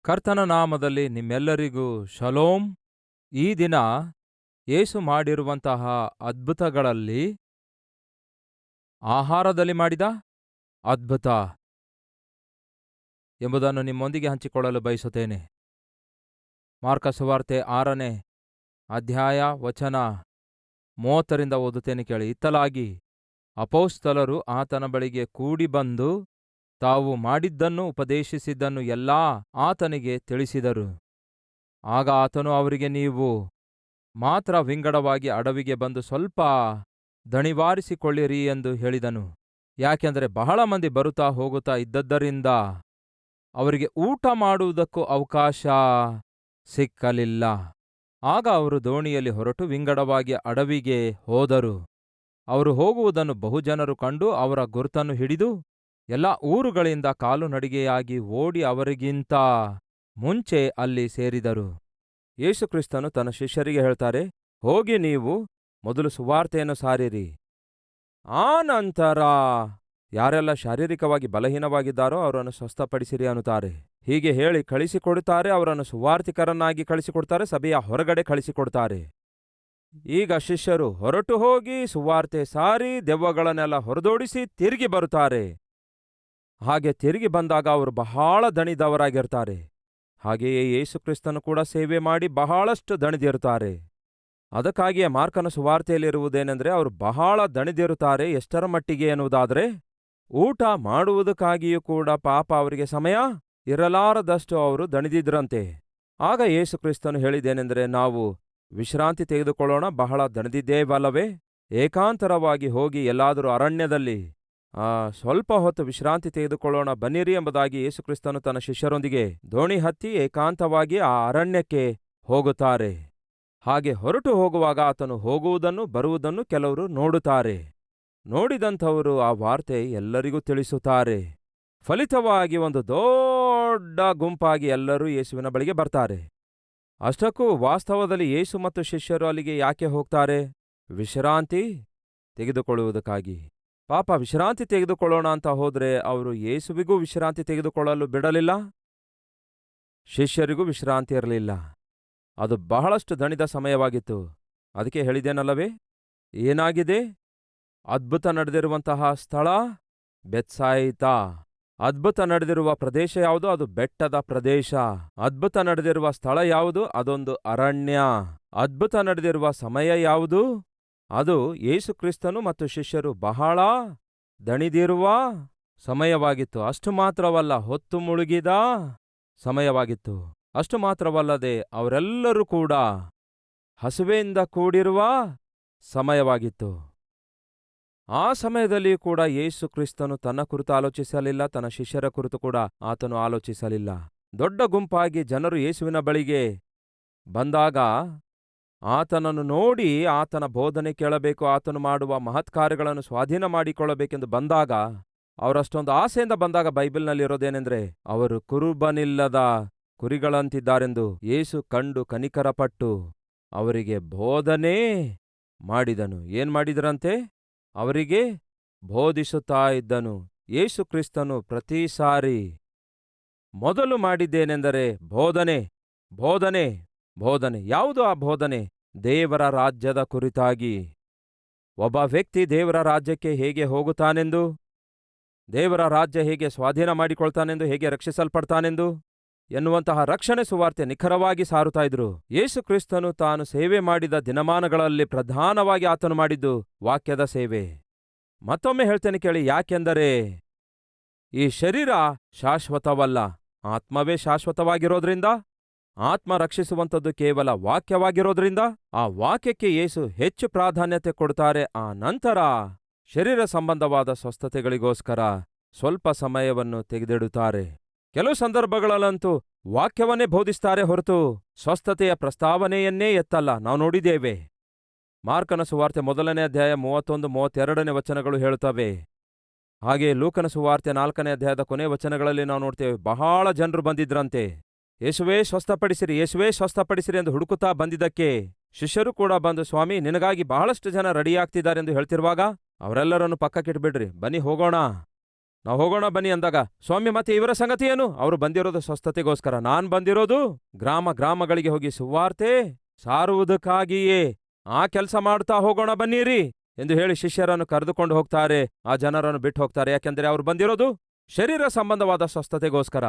ಕರ್ತನ ನಾಮದಲ್ಲಿ ನಿಮ್ಮೆಲ್ಲರಿಗೂ ಶಲೋಮ್. ಈ ದಿನ ಯೇಸು ಮಾಡಿರುವಂತಹ ಅದ್ಭುತಗಳಲ್ಲಿ ಆಹಾರದಲ್ಲಿ ಮಾಡಿದ ಅದ್ಭುತ ಎಂಬುದನ್ನು ನಿಮ್ಮೊಂದಿಗೆ ಹಂಚಿಕೊಳ್ಳಲು ಬಯಸುತ್ತೇನೆ. ಮಾರ್ಕ ಸುವಾರ್ತೆ 6ನೇ ಅಧ್ಯಾಯ ವಚನ 30ರಿಂದ ಓದುತ್ತೇನೆ ಕೇಳಿ. ಇತ್ತಲಾಗಿ ಅಪೊಸ್ತಲರು ಆತನ ಬಳಿಗೆ ಕೂಡಿ ಬಂದು ತಾವು ಮಾಡಿದ್ದನ್ನು ಉಪದೇಶಿಸಿದ್ದನ್ನು ಎಲ್ಲಾ ಆತನಿಗೆ ತಿಳಿಸಿದರು. ಆಗ ಆತನು ಅವರಿಗೆ, ನೀವು ಮಾತ್ರ ವಿಂಗಡವಾಗಿ ಅಡವಿಗೆ ಬಂದು ಸ್ವಲ್ಪ ದಣಿವಾರಿಸಿಕೊಳ್ಳಿರಿ ಎಂದು ಹೇಳಿದನು. ಯಾಕೆಂದರೆ ಬಹಳ ಮಂದಿ ಬರುತ್ತಾ ಹೋಗುತ್ತಾ ಇದ್ದದ್ದರಿಂದ ಅವರಿಗೆ ಊಟ ಮಾಡುವುದಕ್ಕೂ ಅವಕಾಶ ಸಿಕ್ಕಲಿಲ್ಲ. ಆಗ ಅವರು ದೋಣಿಯಲ್ಲಿ ಹೊರಟು ವಿಂಗಡವಾಗಿ ಅಡವಿಗೆ ಹೋದರು. ಅವರು ಹೋಗುವುದನ್ನು ಬಹುಜನರು ಕಂಡು ಅವರ ಗುರುತನ್ನು ಹಿಡಿದು ಎಲ್ಲ ಊರುಗಳಿಂದ ಕಾಲುನಡಿಗೆಯಾಗಿ ಓಡಿ ಅವರಿಗಿಂತ ಮುಂಚೆ ಅಲ್ಲಿ ಸೇರಿದರು. ಯೇಸುಕ್ರಿಸ್ತನು ತನ್ನ ಶಿಷ್ಯರಿಗೆ ಹೇಳ್ತಾರೆ, ಹೋಗಿ ನೀವು ಮೊದಲು ಸುವಾರ್ತೆಯನ್ನು ಸಾರಿರಿ. ಆ ನಂತರ ಯಾರೆಲ್ಲ ಶಾರೀರಿಕವಾಗಿ ಬಲಹೀನವಾಗಿದ್ದಾರೋ ಅವರನ್ನು ಸ್ವಸ್ಥಪಡಿಸಿರಿ ಅನ್ನುತ್ತಾರೆ. ಹೀಗೆ ಹೇಳಿ ಕಳಿಸಿಕೊಡುತ್ತಾರೆ. ಅವರನ್ನು ಸುವಾರ್ತಿಕರನ್ನಾಗಿ ಕಳಿಸಿಕೊಡ್ತಾರೆ, ಸಭೆಯ ಹೊರಗಡೆ ಕಳಿಸಿಕೊಡ್ತಾರೆ. ಈಗ ಶಿಷ್ಯರು ಹೊರಟು ಹೋಗಿ ಸುವಾರ್ತೆ ಸಾರಿ ದೆವ್ವಗಳನ್ನೆಲ್ಲ ಹೊರದೋಡಿಸಿ ತಿರುಗಿ ಬರುತ್ತಾರೆ. ಹಾಗೆ ತಿರುಗಿ ಬಂದಾಗ ಅವರು ಬಹಳ ದಣಿದವರಾಗಿರ್ತಾರೆ. ಹಾಗೆಯೇ ಯೇಸುಕ್ರಿಸ್ತನು ಕೂಡ ಸೇವೆ ಮಾಡಿ ಬಹಳಷ್ಟು ದಣಿದಿರುತ್ತಾರೆ. ಅದಕ್ಕಾಗಿಯೇ ಮಾರ್ಕನ ಸುವಾರ್ತೆಯಲ್ಲಿರುವುದೇನೆಂದರೆ ಅವರು ಬಹಳ ದಣಿದಿರುತ್ತಾರೆ. ಎಷ್ಟರ ಮಟ್ಟಿಗೆ ಎನ್ನುವುದಾದರೆ, ಊಟ ಮಾಡುವುದಕ್ಕಾಗಿಯೂ ಕೂಡ ಪಾಪ ಅವರಿಗೆ ಸಮಯ ಇರಲಾರದಷ್ಟು ಅವರು ದಣಿದಿದ್ರಂತೆ. ಆಗ ಯೇಸುಕ್ರಿಸ್ತನು ಹೇಳಿದ್ದೇನೆಂದರೆ, ನಾವು ವಿಶ್ರಾಂತಿ ತೆಗೆದುಕೊಳ್ಳೋಣ, ಬಹಳ ದಣಿದಿದ್ದೇವಲ್ಲವೇ? ಏಕಾಂತರವಾಗಿ ಹೋಗಿ ಎಲ್ಲಾದರೂ ಅರಣ್ಯದಲ್ಲಿ ಸ್ವಲ್ಪ ಹೊತ್ತು ವಿಶ್ರಾಂತಿ ತೆಗೆದುಕೊಳ್ಳೋಣ ಬನ್ನಿರಿ ಎಂಬುದಾಗಿ ಯೇಸುಕ್ರಿಸ್ತನು ತನ್ನ ಶಿಷ್ಯರೊಂದಿಗೆ ದೋಣಿ ಹತ್ತಿ ಏಕಾಂತವಾಗಿ ಆ ಅರಣ್ಯಕ್ಕೆ ಹೋಗುತ್ತಾರೆ. ಹಾಗೆ ಹೊರಟು ಹೋಗುವಾಗ ಆತನು ಹೋಗುವುದನ್ನು ಬರುವುದನ್ನು ಕೆಲವರು ನೋಡುತ್ತಾರೆ. ನೋಡಿದಂಥವರು ಆ ವಾರ್ತೆ ಎಲ್ಲರಿಗೂ ತಿಳಿಸುತ್ತಾರೆ. ಫಲಿತವಾಗಿ ಒಂದು ದೊಡ್ಡ ಗುಂಪಾಗಿ ಎಲ್ಲರೂ ಯೇಸುವಿನ ಬಳಿಗೆ ಬರ್ತಾರೆ. ಅಷ್ಟಕ್ಕೂ ವಾಸ್ತವದಲ್ಲಿ ಯೇಸು ಮತ್ತು ಶಿಷ್ಯರು ಅಲ್ಲಿಗೆ ಯಾಕೆ ಹೋಗ್ತಾರೆ? ವಿಶ್ರಾಂತಿ ತೆಗೆದುಕೊಳ್ಳುವುದಕ್ಕಾಗಿ. ಪಾಪ ವಿಶ್ರಾಂತಿ ತೆಗೆದುಕೊಳ್ಳೋಣ ಅಂತ ಹೋದ್ರೆ ಅವರು ಯೇಸುವಿಗೂ ವಿಶ್ರಾಂತಿ ತೆಗೆದುಕೊಳ್ಳಲು ಬಿಡಲಿಲ್ಲ, ಶಿಷ್ಯರಿಗೂ ವಿಶ್ರಾಂತಿ ಇರಲಿಲ್ಲ. ಅದು ಬಹಳಷ್ಟು ದಣಿದ ಸಮಯವಾಗಿತ್ತು. ಅದಕ್ಕೆ ಹೇಳಿದ್ದೇನಲ್ಲವೇ, ಏನಾಗಿದೆ? ಅದ್ಭುತ ನಡೆದಿರುವಂತಹ ಸ್ಥಳ ಬೆತ್ಸಾಯಿತಾ. ಅದ್ಭುತ ನಡೆದಿರುವ ಪ್ರದೇಶ ಯಾವುದು? ಅದು ಬೆಟ್ಟದ ಪ್ರದೇಶ. ಅದ್ಭುತ ನಡೆದಿರುವ ಸ್ಥಳ ಯಾವುದು? ಅದೊಂದು ಅರಣ್ಯ. ಅದ್ಭುತ ನಡೆದಿರುವ ಸಮಯ ಯಾವುದು? ಅದು ಯೇಸುಕ್ರಿಸ್ತನು ಮತ್ತು ಶಿಷ್ಯರು ಬಹಳ ದಣಿದಿರುವ ಸಮಯವಾಗಿತ್ತು. ಅಷ್ಟು ಮಾತ್ರವಲ್ಲ, ಹೊತ್ತು ಮುಳುಗಿದ ಸಮಯವಾಗಿತ್ತು. ಅಷ್ಟು ಮಾತ್ರವಲ್ಲದೆ ಅವರೆಲ್ಲರೂ ಕೂಡ ಹಸುವೆಯಿಂದ ಕೂಡಿರುವ ಸಮಯವಾಗಿತ್ತು. ಆ ಸಮಯದಲ್ಲಿ ಕೂಡ ಯೇಸು ಕ್ರಿಸ್ತನು ತನ್ನ ಕುರಿತು ಆಲೋಚಿಸಲಿಲ್ಲ, ತನ್ನ ಶಿಷ್ಯರ ಕುರಿತು ಕೂಡ ಆತನು ಆಲೋಚಿಸಲಿಲ್ಲ. ದೊಡ್ಡ ಗುಂಪಾಗಿ ಜನರು ಯೇಸುವಿನ ಬಳಿಗೆ ಬಂದಾಗ ಆತನನ್ನು ನೋಡಿ ಆತನ ಬೋಧನೆ ಕೇಳಬೇಕು, ಆತನು ಮಾಡುವ ಮಹತ್ಕಾರ್ಯಗಳನ್ನು ಸ್ವಾಧೀನ ಮಾಡಿಕೊಳ್ಳಬೇಕೆಂದು ಬಂದಾಗ, ಅವರಷ್ಟೊಂದು ಆಸೆಯಿಂದ ಬಂದಾಗ ಬೈಬಲ್ನಲ್ಲಿರೋದೇನೆಂದ್ರೆ, ಅವರು ಕುರುಬನಿಲ್ಲದ ಕುರಿಗಳಂತಿದ್ದಾರೆಂದು ಯೇಸು ಕಂಡು ಕನಿಕರಪಟ್ಟು ಅವರಿಗೆ ಬೋಧನೆ ಮಾಡಿದನು. ಏನ್ ಮಾಡಿದರಂತೆ? ಅವರಿಗೆ ಬೋಧಿಸುತ್ತಾ ಇದ್ದನು. ಯೇಸು ಕ್ರಿಸ್ತನು ಪ್ರತಿ ಸಾರಿ ಮೊದಲು ಮಾಡಿದ್ದೇನೆಂದರೆ ಬೋಧನೆ, ಬೋಧನೆ, ಬೋಧನೆ. ಯಾವುದು ಆ ಬೋಧನೆ? ದೇವರ ರಾಜ್ಯದ ಕುರಿತಾಗಿ. ಒಬ್ಬ ವ್ಯಕ್ತಿ ದೇವರ ರಾಜ್ಯಕ್ಕೆ ಹೇಗೆ ಹೋಗುತ್ತಾನೆಂದು, ದೇವರ ರಾಜ್ಯ ಹೇಗೆ ಸ್ವಾಧೀನ ಮಾಡಿಕೊಳ್ತಾನೆಂದು, ಹೇಗೆ ರಕ್ಷಿಸಲ್ಪಡ್ತಾನೆಂದು ಎನ್ನುವಂತಹ ರಕ್ಷಣೆ ಸುವಾರ್ತೆ ನಿಖರವಾಗಿ ಸಾರುತ್ತಾ ಇದ್ರು. ಯೇಸು ಕ್ರಿಸ್ತನು ತಾನು ಸೇವೆ ಮಾಡಿದ ದಿನಮಾನಗಳಲ್ಲಿ ಪ್ರಧಾನವಾಗಿ ಆತನು ಮಾಡಿದ್ದು ವಾಕ್ಯದ ಸೇವೆ. ಮತ್ತೊಮ್ಮೆ ಹೇಳ್ತೇನೆ ಕೇಳಿ, ಯಾಕೆಂದರೆ ಈ ಶರೀರ ಶಾಶ್ವತವಲ್ಲ, ಆತ್ಮವೇ ಶಾಶ್ವತವಾಗಿರೋದ್ರಿಂದ, ಆತ್ಮ ರಕ್ಷಿಸುವಂಥದ್ದು ಕೇವಲ ವಾಕ್ಯವಾಗಿರೋದ್ರಿಂದ ಆ ವಾಕ್ಯಕ್ಕೆ ಯೇಸು ಹೆಚ್ಚು ಪ್ರಾಧಾನ್ಯತೆ ಕೊಡ್ತಾರೆ. ಆ ನಂತರ ಶರೀರ ಸಂಬಂಧವಾದ ಸ್ವಸ್ಥತೆಗಳಿಗೋಸ್ಕರ ಸ್ವಲ್ಪ ಸಮಯವನ್ನು ತೆಗೆದಿಡುತ್ತಾರೆ. ಕೆಲವು ಸಂದರ್ಭಗಳಲ್ಲಂತೂ ವಾಕ್ಯವನ್ನೇ ಬೋಧಿಸ್ತಾರೆ ಹೊರತು ಸ್ವಸ್ಥತೆಯ ಪ್ರಸ್ತಾವನೆಯನ್ನೇ ಎತ್ತಲ್ಲ. ನಾವು ನೋಡಿದ್ದೇವೆ. ಮಾರ್ಕನ ಸುವಾರ್ತೆ 1ನೇ ಅಧ್ಯಾಯ 31-32ನೇ ವಚನಗಳು ಹೇಳುತ್ತವೆ. ಹಾಗೆ ಲೂಕನ ಸುವಾರ್ತೆ 4ನೇ ಅಧ್ಯಾಯದ ಕೊನೆ ವಚನಗಳಲ್ಲಿ ನಾವು ನೋಡ್ತೇವೆ, ಬಹಳ ಜನರು ಬಂದಿದ್ರಂತೆ. ಯೇಸುವೇ ಸ್ವಸ್ಥಪಡಿಸಿರಿ, ಯೇಸುವೇ ಸ್ವಸ್ಥಪಡಿಸಿರಿ ಎಂದು ಹುಡುಕುತ್ತಾ ಬಂದಿದ್ದಕ್ಕೆ ಶಿಷ್ಯರು ಕೂಡ ಬಂದು, ಸ್ವಾಮಿ ನಿನಗಾಗಿ ಬಹಳಷ್ಟು ಜನ ರೆಡಿಯಾಗ್ತಿದ್ದಾರೆಂದು ಹೇಳ್ತಿರುವಾಗ ಅವರೆಲ್ಲರನ್ನು ಪಕ್ಕಕ್ಕಿಟ್ಬಿಡ್ರಿ, ಬನ್ನಿ ಹೋಗೋಣ, ನಾವು ಹೋಗೋಣ ಬನ್ನಿ ಅಂದಾಗ, ಸ್ವಾಮಿ ಮತ್ತೆ ಇವರ ಸಂಗತಿ ಏನು? ಅವರು ಬಂದಿರೋದು ಸ್ವಸ್ಥತೆಗೋಸ್ಕರ, ನಾನ್ ಬಂದಿರೋದು ಗ್ರಾಮ ಗ್ರಾಮಗಳಿಗೆ ಹೋಗಿ ಸುವಾರ್ತೆ ಸಾರುವುದಕ್ಕಾಗಿಯೇ. ಆ ಕೆಲಸ ಮಾಡ್ತಾ ಹೋಗೋಣ ಬನ್ನಿರಿ ಎಂದು ಹೇಳಿ ಶಿಷ್ಯರನ್ನು ಕರೆದುಕೊಂಡು ಹೋಗ್ತಾರೆ. ಆ ಜನರನ್ನು ಬಿಟ್ಟು ಹೋಗ್ತಾರೆ. ಯಾಕೆಂದರೆ ಅವರು ಬಂದಿರೋದು ಶರೀರ ಸಂಬಂಧವಾದ ಸ್ವಸ್ಥತೆಗೋಸ್ಕರ,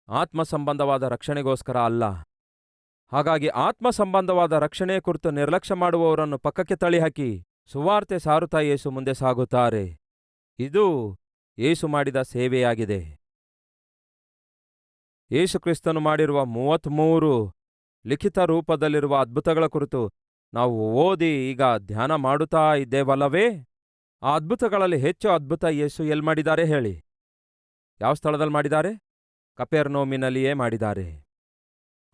ಆತ್ಮ ಸಂಬಂಧವಾದ ರಕ್ಷಣೆಗೋಸ್ಕರ ಅಲ್ಲ. ಹಾಗಾಗಿ ಆತ್ಮ ಸಂಬಂಧವಾದ ರಕ್ಷಣೆ ಕುರಿತು ನಿರ್ಲಕ್ಷ್ಯ ಮಾಡುವವರನ್ನು ಪಕ್ಕಕ್ಕೆ ತಳ್ಳಿಹಾಕಿ ಸುವಾರ್ತೆ ಸಾರುತ್ತಾ ಯೇಸು ಮುಂದೆ ಸಾಗುತ್ತಾರೆ. ಇದು ಯೇಸು ಮಾಡಿದ ಸೇವೆಯಾಗಿದೆ. ಯೇಸು ಕ್ರಿಸ್ತನು ಮಾಡಿರುವ 33 ಲಿಖಿತ ರೂಪದಲ್ಲಿರುವ ಅದ್ಭುತಗಳ ಕುರಿತು ನಾವು ಓದಿ ಈಗ ಧ್ಯಾನ ಮಾಡುತ್ತಾ ಇದ್ದೇವಲ್ಲವೇ? ಆ ಅದ್ಭುತಗಳಲ್ಲಿ ಹೆಚ್ಚು ಅದ್ಭುತ ಯೇಸು ಎಲ್ಲಿ ಮಾಡಿದ್ದಾರೆ ಹೇಳಿ? ಯಾವ ಸ್ಥಳದಲ್ಲಿ ಮಾಡಿದ್ದಾರೆ? ಕಪೆರ್ನೌಮಿನಲ್ಲಿಯೇ ಮಾಡಿದ್ದಾರೆ.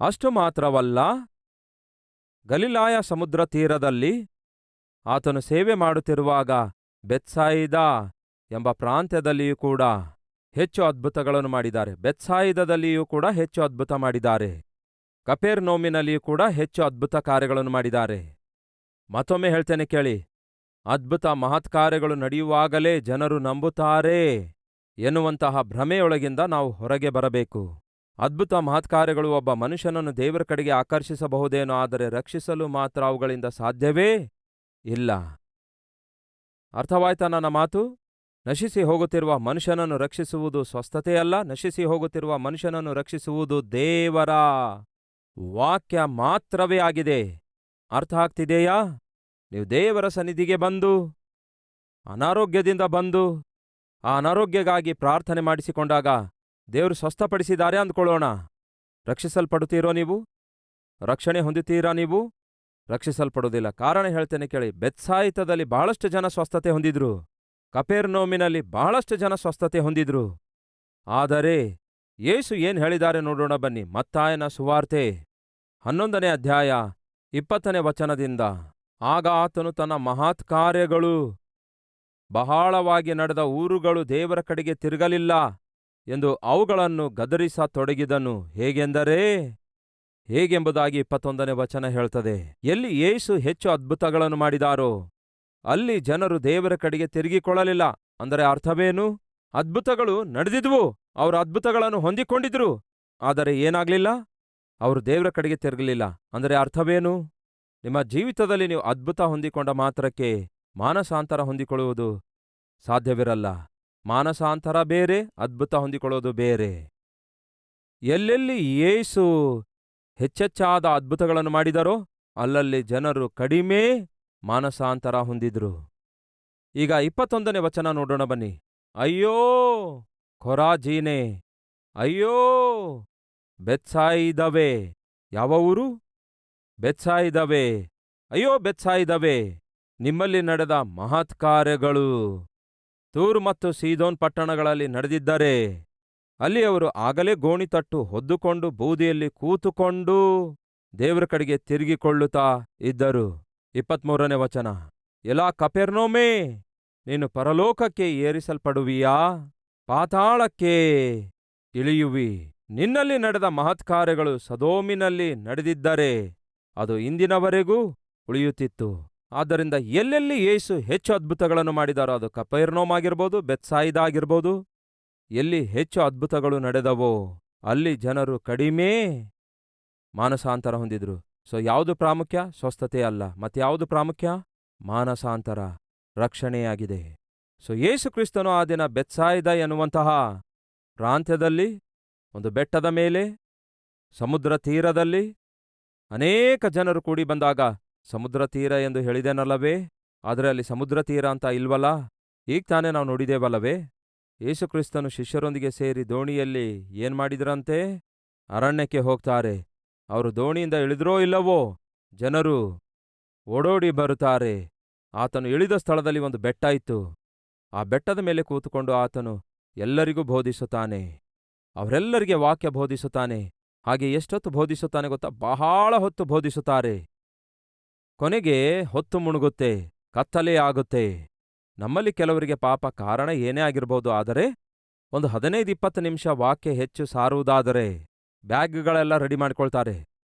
ಅಷ್ಟು ಮಾತ್ರವಲ್ಲ, ಗಲಿಲಾಯ ಸಮುದ್ರ ತೀರದಲ್ಲಿ ಆತನು ಸೇವೆ ಮಾಡುತ್ತಿರುವಾಗ ಬೆತ್ಸಾಯಿದಾ ಎಂಬ ಪ್ರಾಂತ್ಯದಲ್ಲಿಯೂ ಕೂಡ ಹೆಚ್ಚು ಅದ್ಭುತಗಳನ್ನು ಮಾಡಿದ್ದಾರೆ. ಬೆತ್ಸಾಯಿದದಲ್ಲಿಯೂ ಕೂಡ ಹೆಚ್ಚು ಅದ್ಭುತ ಮಾಡಿದ್ದಾರೆ. ಕಪೆರ್ನೌಮಿನಲ್ಲಿಯೂ ಕೂಡ ಹೆಚ್ಚು ಅದ್ಭುತ ಕಾರ್ಯಗಳನ್ನು ಮಾಡಿದ್ದಾರೆ. ಮತ್ತೊಮ್ಮೆ ಹೇಳ್ತೇನೆ ಕೇಳಿ, ಅದ್ಭುತ ಮಹತ್ಕಾರ್ಯಗಳು ನಡೆಯುವಾಗಲೇ ಜನರು ನಂಬುತ್ತಾರೆ ಎನ್ನುವಂತಹ ಭ್ರಮೆಯೊಳಗಿಂದ ನಾವು ಹೊರಗೆ ಬರಬೇಕು. ಅದ್ಭುತ ಮಹತ್ಕಾರ್ಯಗಳು ಒಬ್ಬ ಮನುಷ್ಯನನ್ನು ದೇವರ ಕಡೆಗೆ ಆಕರ್ಷಿಸಬಹುದೇನೋ, ಆದರೆ ರಕ್ಷಿಸಲು ಮಾತ್ರ ಅವುಗಳಿಂದ ಸಾಧ್ಯವೇ ಇಲ್ಲ. ಅರ್ಥವಾಯ್ತಾ ನನ್ನ ಮಾತು? ನಶಿಸಿ ಹೋಗುತ್ತಿರುವ ಮನುಷ್ಯನನ್ನು ರಕ್ಷಿಸುವುದು ಸ್ವಸ್ಥತೆಯಲ್ಲ. ನಶಿಸಿ ಹೋಗುತ್ತಿರುವ ಮನುಷ್ಯನನ್ನು ರಕ್ಷಿಸುವುದು ದೇವರ ವಾಕ್ಯ ಮಾತ್ರವೇ ಆಗಿದೆ. ಅರ್ಥ ಆಗ್ತಿದೆಯಾ? ನೀವು ದೇವರ ಸನ್ನಿಧಿಗೆ ಬಂದು ಅನಾರೋಗ್ಯದಿಂದ ಬಂದು ಆ ಅನಾರೋಗ್ಯಕ್ಕಾಗಿ ಪ್ರಾರ್ಥನೆ ಮಾಡಿಸಿಕೊಂಡಾಗ ದೇವರು ಸ್ವಸ್ಥಪಡಿಸಿದ್ದಾರೆ ಅಂದ್ಕೊಳ್ಳೋಣ. ರಕ್ಷಿಸಲ್ಪಡುತ್ತೀರೋ ನೀವು? ರಕ್ಷಣೆ ಹೊಂದುತ್ತೀರಾ ನೀವು? ರಕ್ಷಿಸಲ್ಪಡುವುದಿಲ್ಲ. ಕಾರಣ ಹೇಳ್ತೇನೆ ಕೇಳಿ. ಬೆತ್ಸಾಯಿತದಲ್ಲಿ ಬಹಳಷ್ಟು ಜನ ಸ್ವಸ್ಥತೆ ಹೊಂದಿದ್ರು. ಕಪೆರ್ನೌಮಿನಲ್ಲಿ ಬಹಳಷ್ಟು ಜನ ಸ್ವಸ್ಥತೆ ಹೊಂದಿದ್ರು. ಆದರೆ ಯೇಸು ಏನ್ ಹೇಳಿದ್ದಾರೆ ನೋಡೋಣ ಬನ್ನಿ. ಮತ್ತಾಯನ ಸುವಾರ್ತೆ 11ನೇ ಅಧ್ಯಾಯ 20ನೇ ವಚನದಿಂದ. ಆಗ ಆತನು ತನ್ನ ಮಹತ್ಕಾರ್ಯಗಳು ಬಹಳವಾಗಿ ನಡೆದ ಊರುಗಳು ದೇವರ ಕಡೆಗೆ ತಿರುಗಲಿಲ್ಲ ಎಂದು ಅವುಗಳನ್ನು ಗದರಿಸತೊಡಗಿದನು. ಹೇಗೆಂಬುದಾಗಿ 21ನೇ ವಚನ ಹೇಳ್ತದೆ. ಎಲ್ಲಿ ಯೇಸು ಹೆಚ್ಚು ಅದ್ಭುತಗಳನ್ನು ಮಾಡಿದಾರೋ ಅಲ್ಲಿ ಜನರು ದೇವರ ಕಡೆಗೆ ತಿರುಗಿಕೊಳ್ಳಲಿಲ್ಲ. ಅಂದರೆ ಅರ್ಥವೇನು? ಅದ್ಭುತಗಳು ನಡೆದಿದ್ವು, ಅವರು ಅದ್ಭುತಗಳನ್ನು ಹೊಂದಿಕೊಂಡಿದ್ರು, ಆದರೆ ಏನಾಗ್ಲಿಲ್ಲ? ಅವರು ದೇವರ ಕಡೆಗೆ ತಿರುಗಲಿಲ್ಲ. ಅಂದರೆ ಅರ್ಥವೇನು? ನಿಮ್ಮ ಜೀವಿತದಲ್ಲಿ ನೀವು ಅದ್ಭುತ ಹೊಂದಿಕೊಂಡ ಮಾತ್ರಕ್ಕೆ ಮಾನಸಾಂತರ ಹೊಂದಿಕೊಳ್ಳುವುದು ಸಾಧ್ಯವಿರಲ್ಲ. ಮಾನಸಾಂತರ ಬೇರೆ, ಅದ್ಭುತ ಹೊಂದಿಕೊಳ್ಳೋದು ಬೇರೆ. ಎಲ್ಲೆಲ್ಲಿ ಯೇಸು ಹೆಚ್ಚೆಚ್ಚಾದ ಅದ್ಭುತಗಳನ್ನು ಮಾಡಿದರೋ ಅಲ್ಲಲ್ಲಿ ಜನರು ಕಡಿಮೆ ಮಾನಸಾಂತರ ಹೊಂದಿದ್ರು. ಈಗ 21ನೇ ವಚನ ನೋಡೋಣ ಬನ್ನಿ. ಅಯ್ಯೋ ಖೊರಾಜೀನೇ, ಅಯ್ಯೋ ಬೆತ್ಸಾಯಿದವೇ. ಯಾವ ಊರು? ಬೆತ್ಸಾಯಿದವೇ. ಅಯ್ಯೋ ಬೆತ್ಸಾಯಿದವೇ, ನಿಮ್ಮಲ್ಲಿ ನಡೆದ ಮಹತ್ಕಾರ್ಯಗಳು ತೂರ್ ಮತ್ತು ಸೀದೋನ್ ಪಟ್ಟಣಗಳಲ್ಲಿ ನಡೆದಿದ್ದರೆ ಅಲ್ಲಿ ಅವರು ಆಗಲೇ ಗೋಣಿತಟ್ಟು ಹೊದ್ದುಕೊಂಡು ಬೂದಿಯಲ್ಲಿ ಕೂತುಕೊಂಡು ದೇವರ ಕಡೆಗೆ ತಿರುಗಿಕೊಳ್ಳುತ್ತಾ ಇದ್ದರು. 23ನೇ ವಚನ. ಎಲ್ಲಾ ಕಪೆರ್ನೌಮೇ, ನೀನು ಪರಲೋಕಕ್ಕೆ ಏರಿಸಲ್ಪಡುವಿಯಾ? ಪಾತಾಳಕ್ಕೆ ಇಳಿಯುವಿ. ನಿನ್ನಲ್ಲಿ ನಡೆದ ಮಹತ್ಕಾರ್ಯಗಳು ಸದೋಮಿನಲ್ಲಿ ನಡೆದಿದ್ದರೆ ಅದು ಇಂದಿನವರೆಗೂ ಉಳಿಯುತ್ತಿತ್ತು. ಆದ್ದರಿಂದ ಎಲ್ಲೆಲ್ಲಿ ಯೇಸು ಹೆಚ್ಚು ಅದ್ಭುತಗಳನ್ನು ಮಾಡಿದಾರೋ ಅದು ಕಪೆರ್ನೌಮ್ ಆಗಿರ್ಬೋದು, ಬೆತ್ಸಾಯಿದಾ ಆಗಿರ್ಬೋದು. ಎಲ್ಲಿ ಹೆಚ್ಚು ಅದ್ಭುತಗಳು ನಡೆದವೋ ಅಲ್ಲಿ ಜನರು ಕಡಿಮೆ ಮಾನಸಾಂತರ ಹೊಂದಿದ್ರು. ಸೊ ಯಾವುದು ಪ್ರಾಮುಖ್ಯ? ಸ್ವಸ್ಥತೆ ಅಲ್ಲ. ಮತ್ಯಾವುದು ಪ್ರಾಮುಖ್ಯ? ಮಾನಸಾಂತರ, ರಕ್ಷಣೆಯಾಗಿದೆ. ಸೊ ಯೇಸು ಕ್ರಿಸ್ತನು ಆ ದಿನ ಬೆತ್ಸಾಯಿದಾ ಎನ್ನುವಂತಹ ಪ್ರಾಂತ್ಯದಲ್ಲಿ, ಒಂದು ಬೆಟ್ಟದ ಮೇಲೆ, ಸಮುದ್ರ ತೀರದಲ್ಲಿ ಅನೇಕ ಜನರು ಕೂಡಿ ಬಂದಾಗ, ಸಮುದ್ರ ತೀರ ಎಂದು ಹೇಳಿದೆನಲ್ಲವೇ? ಆದರೆ ಅಲ್ಲಿ ಸಮುದ್ರ ತೀರ ಅಂತ ಇಲ್ವಲ್ಲ. ಈಗ ತಾನೇ ನಾವು ನೋಡಿದೇವಲ್ಲವೇ? ಯೇಸು ಕ್ರಿಸ್ತನು ಶಿಷ್ಯರೊಂದಿಗೆ ಸೇರಿ ದೋಣಿಯಲ್ಲಿ ಏನ್ ಮಾಡಿದ್ರಂತೆ? ಅರಣ್ಯಕ್ಕೆ ಹೋಗ್ತಾರೆ. ಅವರು ದೋಣಿಯಿಂದ ಇಳಿದ್ರೋ ಇಲ್ಲವೋ ಜನರು ಓಡೋಡಿ ಬರುತ್ತಾರೆ. ಆತನು ಇಳಿದ ಸ್ಥಳದಲ್ಲಿ ಒಂದು ಬೆಟ್ಟ ಇತ್ತು. ಆ ಬೆಟ್ಟದ ಮೇಲೆ ಕೂತುಕೊಂಡು ಆತನು ಎಲ್ಲರಿಗೂ ಬೋಧಿಸುತ್ತಾನೆ. ಅವರೆಲ್ಲರಿಗೆ ವಾಕ್ಯ ಬೋಧಿಸುತ್ತಾನೆ. ಹಾಗೆ ಎಷ್ಟೊತ್ತು ಬೋಧಿಸುತ್ತಾನೆ ಗೊತ್ತಾ? ಬಹಳ ಹೊತ್ತು ಬೋಧಿಸುತ್ತಾರೆ. ಕೊನೆಗೆ ಹೊತ್ತು ಮುಣುಗುತ್ತೆ, ಕತ್ತಲೆ ಆಗುತ್ತೆ. ನಮ್ಮಲ್ಲಿ ಕೆಲವರಿಗೆ ಪಾಪ ಕಾರಣ ಏನೇ ಆಗಿರ್ಬೋದು, ಆದರೆ ಒಂದು 15-20 ನಿಮಿಷ ವಾಕ್ಯ ಹೆಚ್ಚು ಸಾರುವುದಾದರೆ ಬ್ಯಾಗ್ಗಳೆಲ್ಲ ರೆಡಿ ಮಾಡ್ಕೊಳ್ತಾರೆ.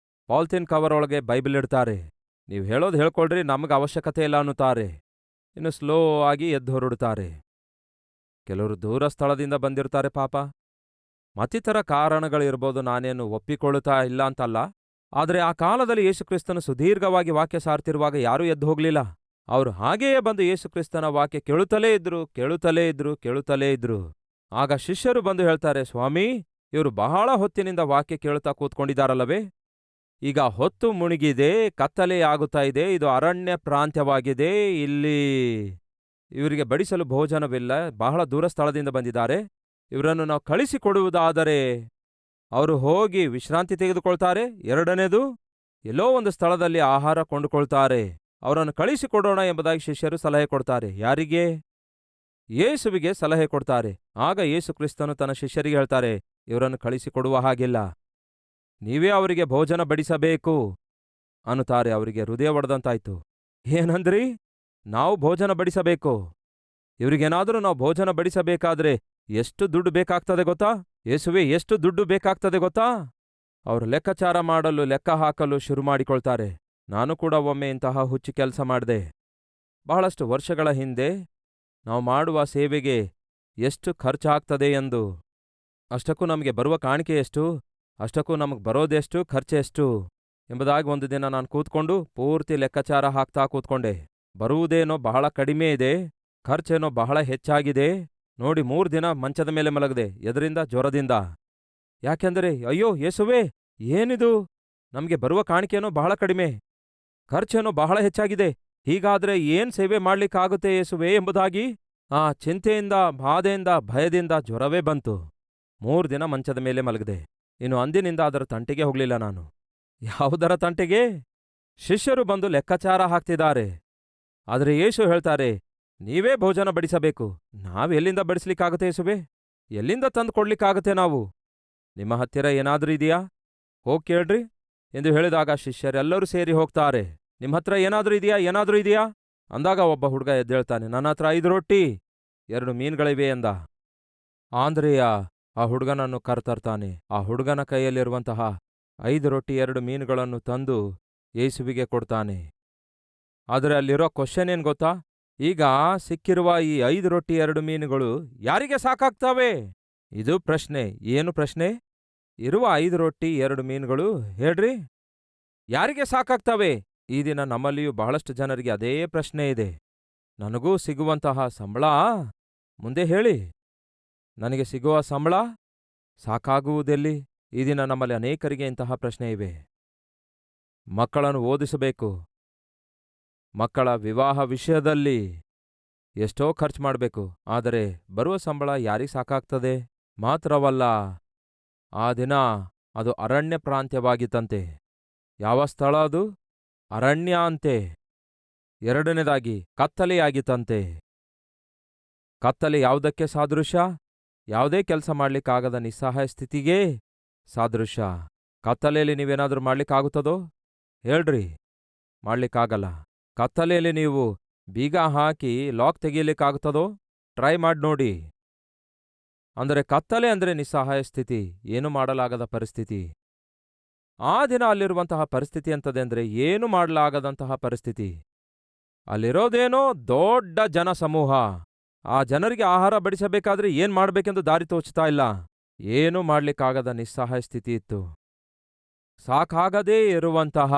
ಪಾಲಿಥೀನ್ ಕವರ್ ಒಳಗೆ ಬೈಬಲ್ ಇಡ್ತಾರೆ. ನೀವು ಹೇಳೋದು ಹೇಳ್ಕೊಳ್ರಿ, ನಮಗೆ ಅವಶ್ಯಕತೆ ಇಲ್ಲ ಅನ್ನುತ್ತಾರೆ. ಇನ್ನು ಸ್ಲೋ ಆಗಿ ಎದ್ದು ಹೊರಡುತ್ತಾರೆ. ಕೆಲವರು ದೂರ ಸ್ಥಳದಿಂದ ಬಂದಿರ್ತಾರೆ ಪಾಪ. ಮತ್ತಿತರ ಕಾರಣಗಳಿರ್ಬೋದು, ನಾನೇನು ಒಪ್ಪಿಕೊಳ್ಳುತ್ತಾ ಇಲ್ಲ ಅಂತಲ್ಲ. ಆದರೆ ಆ ಕಾಲದಲ್ಲಿ ಯೇಸುಕ್ರಿಸ್ತನು ಸುದೀರ್ಘವಾಗಿ ವಾಕ್ಯ ಸಾರ್ತಿರುವಾಗ ಯಾರೂ ಎದ್ದು ಹೋಗ್ಲಿಲ್ಲ. ಅವರು ಹಾಗೆಯೇ ಬಂದು ಯೇಸುಕ್ರಿಸ್ತನ ವಾಕ್ಯ ಕೇಳುತ್ತಲೇ ಇದ್ರು. ಆಗ ಶಿಷ್ಯರು ಬಂದು ಹೇಳ್ತಾರೆ, ಸ್ವಾಮಿ, ಇವರು ಬಹಳ ಹೊತ್ತಿನಿಂದ ವಾಕ್ಯ ಕೇಳುತ್ತಾ ಕೂತ್ಕೊಂಡಿದ್ದಾರಲ್ಲವೇ? ಈಗ ಹೊತ್ತು ಮುಳುಗಿದೆ, ಕತ್ತಲೆ ಆಗುತ್ತಾ ಇದೆ, ಇದು ಅರಣ್ಯ ಪ್ರಾಂತ್ಯವಾಗಿದೆ, ಇಲ್ಲಿ ಇವರಿಗೆ ಬಡಿಸಲು ಭೋಜನವಿಲ್ಲ, ಬಹಳ ದೂರ ಸ್ಥಳದಿಂದ ಬಂದಿದ್ದಾರೆ. ಇವರನ್ನು ನಾವು ಕಳಿಸಿಕೊಡುವುದಾದರೆ ಅವರು ಹೋಗಿ ವಿಶ್ರಾಂತಿ ತೆಗೆದುಕೊಳ್ತಾರೆ. ಎರಡನೇದು, ಎಲ್ಲೋ ಒಂದು ಸ್ಥಳದಲ್ಲಿ ಆಹಾರ ಕೊಂಡುಕೊಳ್ತಾರೆ. ಅವರನ್ನು ಕಳಿಸಿಕೊಡೋಣ ಎಂಬುದಾಗಿ ಶಿಷ್ಯರು ಸಲಹೆ ಕೊಡ್ತಾರೆ. ಯಾರಿಗೆ? ಯೇಸುವಿಗೆ ಸಲಹೆ ಕೊಡ್ತಾರೆ. ಆಗ ಯೇಸು ಕ್ರಿಸ್ತನು ತನ್ನ ಶಿಷ್ಯರಿಗೆ ಹೇಳ್ತಾರೆ, ಇವರನ್ನು ಕಳಿಸಿಕೊಡುವ ಹಾಗಿಲ್ಲ, ನೀವೇ ಅವರಿಗೆ ಭೋಜನ ಬಡಿಸಬೇಕು ಅನ್ನುತ್ತಾರೆ. ಅವರಿಗೆ ಹೃದಯ ಒಡೆದಂತಾಯ್ತು. ಏನಂದ್ರಿ? ನಾವು ಭೋಜನ ಬಡಿಸಬೇಕು? ಇವರಿಗೇನಾದರೂ ನಾವು ಭೋಜನ ಬಡಿಸಬೇಕಾದ್ರೆ ಎಷ್ಟು ದುಡ್ಡು ಬೇಕಾಗ್ತದೆ ಗೊತ್ತಾ? ಯೇಸುವೆ, ಎಷ್ಟು ದುಡ್ಡು ಬೇಕಾಗ್ತದೆ ಗೊತ್ತಾ? ಅವರು ಲೆಕ್ಕಾಚಾರ ಮಾಡಲು, ಲೆಕ್ಕ ಹಾಕಲು ಶುರು ಮಾಡಿಕೊಳ್ತಾರೆ. ನಾನು ಕೂಡ ಒಮ್ಮೆ ಇಂತಹ ಹುಚ್ಚು ಕೆಲಸ ಮಾಡಿದೆ. ಬಹಳಷ್ಟು ವರ್ಷಗಳ ಹಿಂದೆ ನಾವು ಮಾಡುವ ಸೇವೆಗೆ ಎಷ್ಟು ಖರ್ಚಾಗ್ತದೆ ಎಂದು, ಅಷ್ಟಕ್ಕೂ ನಮಗೆ ಬರುವ ಕಾಣಿಕೆ ಎಷ್ಟು, ಅಷ್ಟಕ್ಕೂ ನಮಗೆ ಬರೋದೆಷ್ಟು, ಖರ್ಚೆಷ್ಟು ಎಂಬುದಾಗಿ ಒಂದು ದಿನ ನಾನು ಕೂತ್ಕೊಂಡು ಪೂರ್ತಿ ಲೆಕ್ಕಾಚಾರ ಹಾಕ್ತಾ ಕೂತ್ಕೊಂಡೆ. ಬರುವುದೇನೋ ಬಹಳ ಕಡಿಮೆ ಇದೆ, ಖರ್ಚೇನೋ ಬಹಳ ಹೆಚ್ಚಾಗಿದೆ. ನೋಡಿ, 3 ದಿನ ಮಂಚದ ಮೇಲೆ ಮಲಗದೆ, ಎದರಿಂದ? ಜ್ವರದಿಂದ. ಯಾಕೆಂದರೆ, ಅಯ್ಯೋ ಯೇಸುವೆ, ಏನಿದು, ನಮಗೆ ಬರುವ ಕಾಣಿಕೆನೋ ಬಹಳ ಕಡಿಮೆ, ಖರ್ಚೇನೋ ಬಹಳ ಹೆಚ್ಚಾಗಿದೆ, ಹೀಗಾದ್ರೆ ಏನ್ ಸೇವೆ ಮಾಡ್ಲಿಕ್ಕಾಗುತ್ತೆ ಯೇಸುವೆ ಎಂಬುದಾಗಿ ಆ ಚಿಂತೆಯಿಂದ, ಬಾಧೆಯಿಂದ, ಭಯದಿಂದ ಜ್ವರವೇ ಬಂತು. 3 ದಿನ ಮಂಚದ ಮೇಲೆ ಮಲಗದೆ. ಇನ್ನು ಅಂದಿನಿಂದ ಅದರ ತಂಟೆಗೆ ಹೋಗ್ಲಿಲ್ಲ ನಾನು. ಯಾವುದರ ತಂಟೆಗೆ? ಶಿಷ್ಯರು ಬಂದು ಲೆಕ್ಕಾಚಾರ ಹಾಕ್ತಿದ್ದಾರೆ. ಆದರೆ ಯೇಸು ಹೇಳ್ತಾರೆ, ನೀವೇ ಭೋಜನ ಬಡಿಸಬೇಕು. ನಾವೆಲ್ಲಿಂದ ಬಡಿಸ್ಲಿಕ್ಕಾಗತ್ತೆ ಯೇಸುವೆ? ಎಲ್ಲಿಂದ ತಂದು ಕೊಡ್ಲಿಕ್ಕಾಗತ್ತೆ ನಾವು? ನಿಮ್ಮ ಹತ್ತಿರ ಏನಾದ್ರೂ ಇದೆಯಾ? ಹೋಗ್ ಕೇಳ್ರಿ ಎಂದು ಹೇಳಿದಾಗ ಶಿಷ್ಯರೆಲ್ಲರೂ ಸೇರಿ ಹೋಗ್ತಾರೆ. ನಿಮ್ಮ ಹತ್ರ ಏನಾದ್ರೂ ಇದೆಯಾ ಅಂದಾಗ ಒಬ್ಬ ಹುಡುಗ ಎದ್ದೇಳ್ತಾನೆ, ನನ್ನ ಹತ್ರ 5 ರೊಟ್ಟಿ 2 ಮೀನುಗಳಿವೆ ಎಂದ. ಆಂದ್ರೆಯ ಆ ಹುಡುಗನನ್ನು ಕರ್ತರ್ತಾನೆ. ಆ ಹುಡುಗನ ಕೈಯಲ್ಲಿರುವಂತಹ 5 ರೊಟ್ಟಿ 2 ಮೀನುಗಳನ್ನು ತಂದು ಯೇಸುವಿಗೆ ಕೊಡ್ತಾನೆ. ಆದರೆ ಅಲ್ಲಿರೋ ಕ್ವಶನ್ ಏನ್ ಗೊತ್ತಾ? ಈಗ ಸಿಕ್ಕಿರುವ ಈ 5 ರೊಟ್ಟಿ 2 ಮೀನುಗಳು ಯಾರಿಗೆ ಸಾಕಾಗ್ತವೆ? ಇದು ಪ್ರಶ್ನೆ. ಏನು ಪ್ರಶ್ನೆ? ಇರುವ 5 ರೊಟ್ಟಿ 2 ಮೀನುಗಳು ಹೇಳ್ರಿ, ಯಾರಿಗೆ ಸಾಕಾಗ್ತವೆ? ಈ ದಿನ ನಮ್ಮಲ್ಲಿಯೂ ಬಹಳಷ್ಟು ಜನರಿಗೆ ಅದೇ ಪ್ರಶ್ನೆ ಇದೆ. ನನಗೂ ಸಿಗುವಂತಹ ಸಂಬಳ, ಮುಂದೆ ಹೇಳಿ, ನನಗೆ ಸಿಗುವ ಸಂಬಳ ಸಾಕಾಗುವುದೆಲ್ಲಿ? ಈ ದಿನ ನಮ್ಮಲ್ಲಿ ಅನೇಕರಿಗೆ ಇಂತಹ ಪ್ರಶ್ನೆ ಇವೆ. ಮಕ್ಕಳನ್ನು ಓದಿಸಬೇಕು, ಮಕ್ಕಳ ವಿವಾಹ ವಿಷಯದಲ್ಲಿ ಎಷ್ಟೋ ಖರ್ಚು ಮಾಡಬೇಕು, ಆದರೆ ಬರುವ ಸಂಬಳ ಯಾರಿಗೆ ಸಾಕಾಗ್ತದೆ? ಮಾತ್ರವಲ್ಲ, ಆ ದಿನ ಅದು ಅರಣ್ಯ ಪ್ರಾಂತ್ಯವಾಗಿತ್ತಂತೆ. ಯಾವ ಸ್ಥಳ ಅದು? ಅರಣ್ಯ ಅಂತೆ. ಎರಡನೇದಾಗಿ ಕತ್ತಲೆಯಾಗಿತ್ತಂತೆ. ಕತ್ತಲೆ ಯಾವುದಕ್ಕೆ ಸಾದೃಶ್ಯ? ಯಾವುದೇ ಕೆಲಸ ಮಾಡ್ಲಿಕ್ಕಾಗದ ನಿಸ್ಸಹಾಯ ಸ್ಥಿತಿಗೇ ಸಾದೃಶ್ಯ. ಕತ್ತಲೆಯಲ್ಲಿ ನೀವೇನಾದ್ರೂ ಮಾಡ್ಲಿಕ್ಕಾಗುತ್ತದೋ? ಹೇಳ್ರಿ, ಮಾಡ್ಲಿಕ್ಕಾಗಲ್ಲ. ಕತ್ತಲೆಯಲ್ಲಿ ನೀವು ಬೀಗ ಹಾಕಿ ಲಾಕ್ ತೆಗೀಲಿಕ್ಕಾಗುತ್ತದೋ? ಟ್ರೈ ಮಾಡಿ ನೋಡಿ. ಅಂದರೆ ಕತ್ತಲೆ ಅಂದರೆ ನಿಸ್ಸಹಾಯ ಸ್ಥಿತಿ, ಏನು ಮಾಡಲಾಗದ ಪರಿಸ್ಥಿತಿ. ಆ ದಿನ ಅಲ್ಲಿರುವಂತಹ ಪರಿಸ್ಥಿತಿ ಅಂತದೆ ಅಂದರೆ ಏನು ಮಾಡಲಾಗದಂತಹ ಪರಿಸ್ಥಿತಿ. ಅಲ್ಲಿರೋದೇನೋ ದೊಡ್ಡ ಜನಸಮೂಹ. ಆ ಜನರಿಗೆ ಆಹಾರ ಬಡಿಸಬೇಕಾದ್ರೆ ಏನ್ ಮಾಡ್ಬೇಕೆಂದು ದಾರಿ ತೋಚ್ತಾ ಇಲ್ಲ. ಏನೂ ಮಾಡ್ಲಿಕ್ಕಾಗದ ನಿಸ್ಸಹಾಯ ಸ್ಥಿತಿ ಇತ್ತು. ಸಾಕಾಗದೇ ಇರುವಂತಹ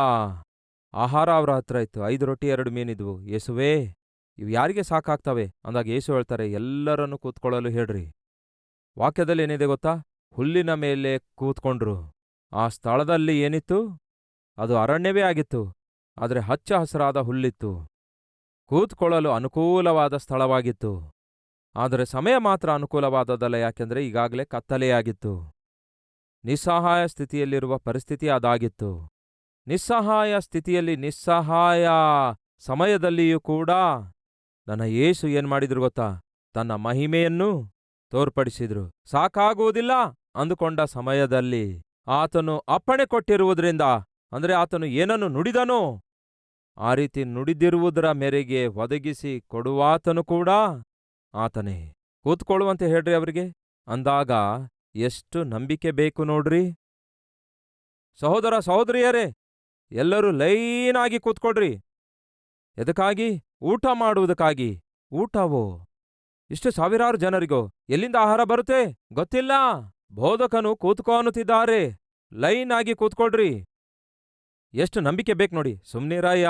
ಆಹಾರ ಅವರ ಹತ್ರ ಇತ್ತು. 5 ರೊಟ್ಟಿ 2 ಮೀನಿದ್ವು. ಯೇಸುವೇ, ಇವು ಯಾರಿಗೆ ಸಾಕಾಗ್ತವೆ ಅಂದಾಗ ಯೇಸು ಹೇಳ್ತಾರೆ, ಎಲ್ಲರನ್ನೂ ಕೂತ್ಕೊಳ್ಳಲು ಹೇಳ್ರಿ. ವಾಕ್ಯದಲ್ಲಿ ಏನಿದೆ ಗೊತ್ತಾ? ಹುಲ್ಲಿನ ಮೇಲೆ ಕೂತ್ಕೊಂಡ್ರು. ಆ ಸ್ಥಳದಲ್ಲಿ ಏನಿತ್ತು? ಅದು ಅರಣ್ಯವೇ ಆಗಿತ್ತು, ಆದರೆ ಹಚ್ಚ ಹಸಿರಾದ ಹುಲ್ಲಿತ್ತು. ಕೂತ್ಕೊಳ್ಳಲು ಅನುಕೂಲವಾದ ಸ್ಥಳವಾಗಿತ್ತು. ಆದರೆ ಸಮಯ ಮಾತ್ರ ಅನುಕೂಲವಾದದ್ದಲ್ಲ, ಯಾಕೆಂದರೆ ಈಗಾಗಲೇ ಕತ್ತಲೆಯಾಗಿತ್ತು. ನಿಸ್ಸಹಾಯ ಸ್ಥಿತಿಯಲ್ಲಿರುವ ಪರಿಸ್ಥಿತಿ ಅದಾಗಿತ್ತು. ನಿಸ್ಸಹಾಯ ಸ್ಥಿತಿಯಲ್ಲಿ, ನಿಸ್ಸಹಾಯ ಸಮಯದಲ್ಲಿಯೂ ಕೂಡ ನನ್ನ ಯೇಸು ಏನ್ ಮಾಡಿದ್ರು ಗೊತ್ತಾ? ತನ್ನ ಮಹಿಮೆಯನ್ನು ತೋರ್ಪಡಿಸಿದ್ರು. ಸಾಕಾಗುವುದಿಲ್ಲ ಅಂದುಕೊಂಡ ಸಮಯದಲ್ಲಿ ಆತನು ಅಪ್ಪಣೆ ಕೊಟ್ಟಿರುವುದರಿಂದ, ಅಂದರೆ ಆತನು ಏನನ್ನು ನುಡಿದನೋ ಆ ರೀತಿ ನುಡಿದಿರುವುದರ ಮೇರೆಗೆ ಒದಗಿಸಿ ಕೊಡುವಾತನು ಕೂಡ ಆತನೇ. ಕೂತ್ಕೊಳ್ಳುವಂತೆ ಹೇಳ್ರಿ ಅವರಿಗೆ ಅಂದಾಗ ಎಷ್ಟು ನಂಬಿಕೆ ಬೇಕು ನೋಡ್ರಿ. ಸಹೋದರ ಸಹೋದರಿಯರೇ, ಎಲ್ಲರೂ ಲೈನಾಗಿ ಕೂತ್ಕೊಳ್ರಿ. ಎದಕ್ಕಾಗಿ? ಊಟ ಮಾಡುವುದಕ್ಕಾಗಿ. ಊಟವೋ? ಇಷ್ಟು ಸಾವಿರಾರು ಜನರಿಗೂ ಎಲ್ಲಿಂದ ಆಹಾರ ಬರುತ್ತೆ ಗೊತ್ತಿಲ್ಲ. ಬೋಧಕನು ಕೂತ್ಕೋ ಅನ್ನುತ್ತಿದ್ದಾರೆ, ಲೈನ್ ಆಗಿ ಕೂತ್ಕೊಳ್ರಿ. ಎಷ್ಟು ನಂಬಿಕೆ ಬೇಕು ನೋಡಿ. ಸುಮ್ನಿರಯ್ಯ,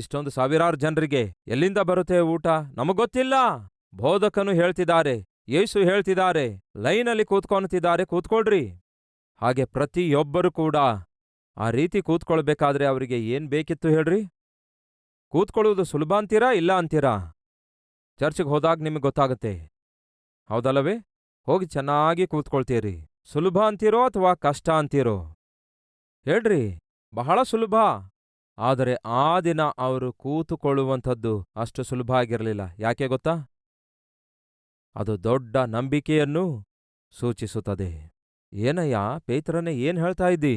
ಇಷ್ಟೊಂದು ಸಾವಿರಾರು ಜನರಿಗೆ ಎಲ್ಲಿಂದ ಬರುತ್ತೆ ಊಟ ನಮಗೊತ್ತಿಲ್ಲ. ಬೋಧಕನು ಹೇಳ್ತಿದ್ದಾರೆ, ಯೇಸು ಹೇಳ್ತಿದ್ದಾರೆ, ಲೈನಲ್ಲಿ ಕೂತ್ಕೊಳ್ತಿದ್ದಾರೆ, ಕೂತ್ಕೊಳ್ರಿ. ಹಾಗೆ ಪ್ರತಿಯೊಬ್ಬರು ಕೂಡ ಆ ರೀತಿ ಕೂತ್ಕೊಳ್ಬೇಕಾದ್ರೆ ಅವರಿಗೆ ಏನ್ ಬೇಕಿತ್ತು ಹೇಳ್ರಿ? ಕೂತ್ಕೊಳ್ಳುವುದು ಸುಲಭ ಅಂತೀರಾ ಇಲ್ಲ ಅಂತೀರಾ? ಚರ್ಚ್ಗೆ ಹೋದಾಗ ನಿಮಗೆ ಗೊತ್ತಾಗುತ್ತೆ, ಹೌದಲ್ಲವೇ? ಹೋಗಿ ಚೆನ್ನಾಗಿ ಕೂತ್ಕೊಳ್ತೀರಿ. ಸುಲಭ ಅಂತೀರೋ ಅಥವಾ ಕಷ್ಟ ಅಂತೀರೋ ಹೇಳ್ರಿ? ಬಹಳ ಸುಲಭ. ಆದರೆ ಆ ದಿನ ಅವರು ಕೂತುಕೊಳ್ಳುವಂಥದ್ದು ಅಷ್ಟು ಸುಲಭ ಆಗಿರಲಿಲ್ಲ. ಯಾಕೆ ಗೊತ್ತಾ? ಅದು ದೊಡ್ಡ ನಂಬಿಕೆಯನ್ನು ಸೂಚಿಸುತ್ತದೆ. ಏನಯ್ಯ ಪೇತ್ರನೇ, ಏನ್ ಹೇಳ್ತಾ ಇದ್ದಿ?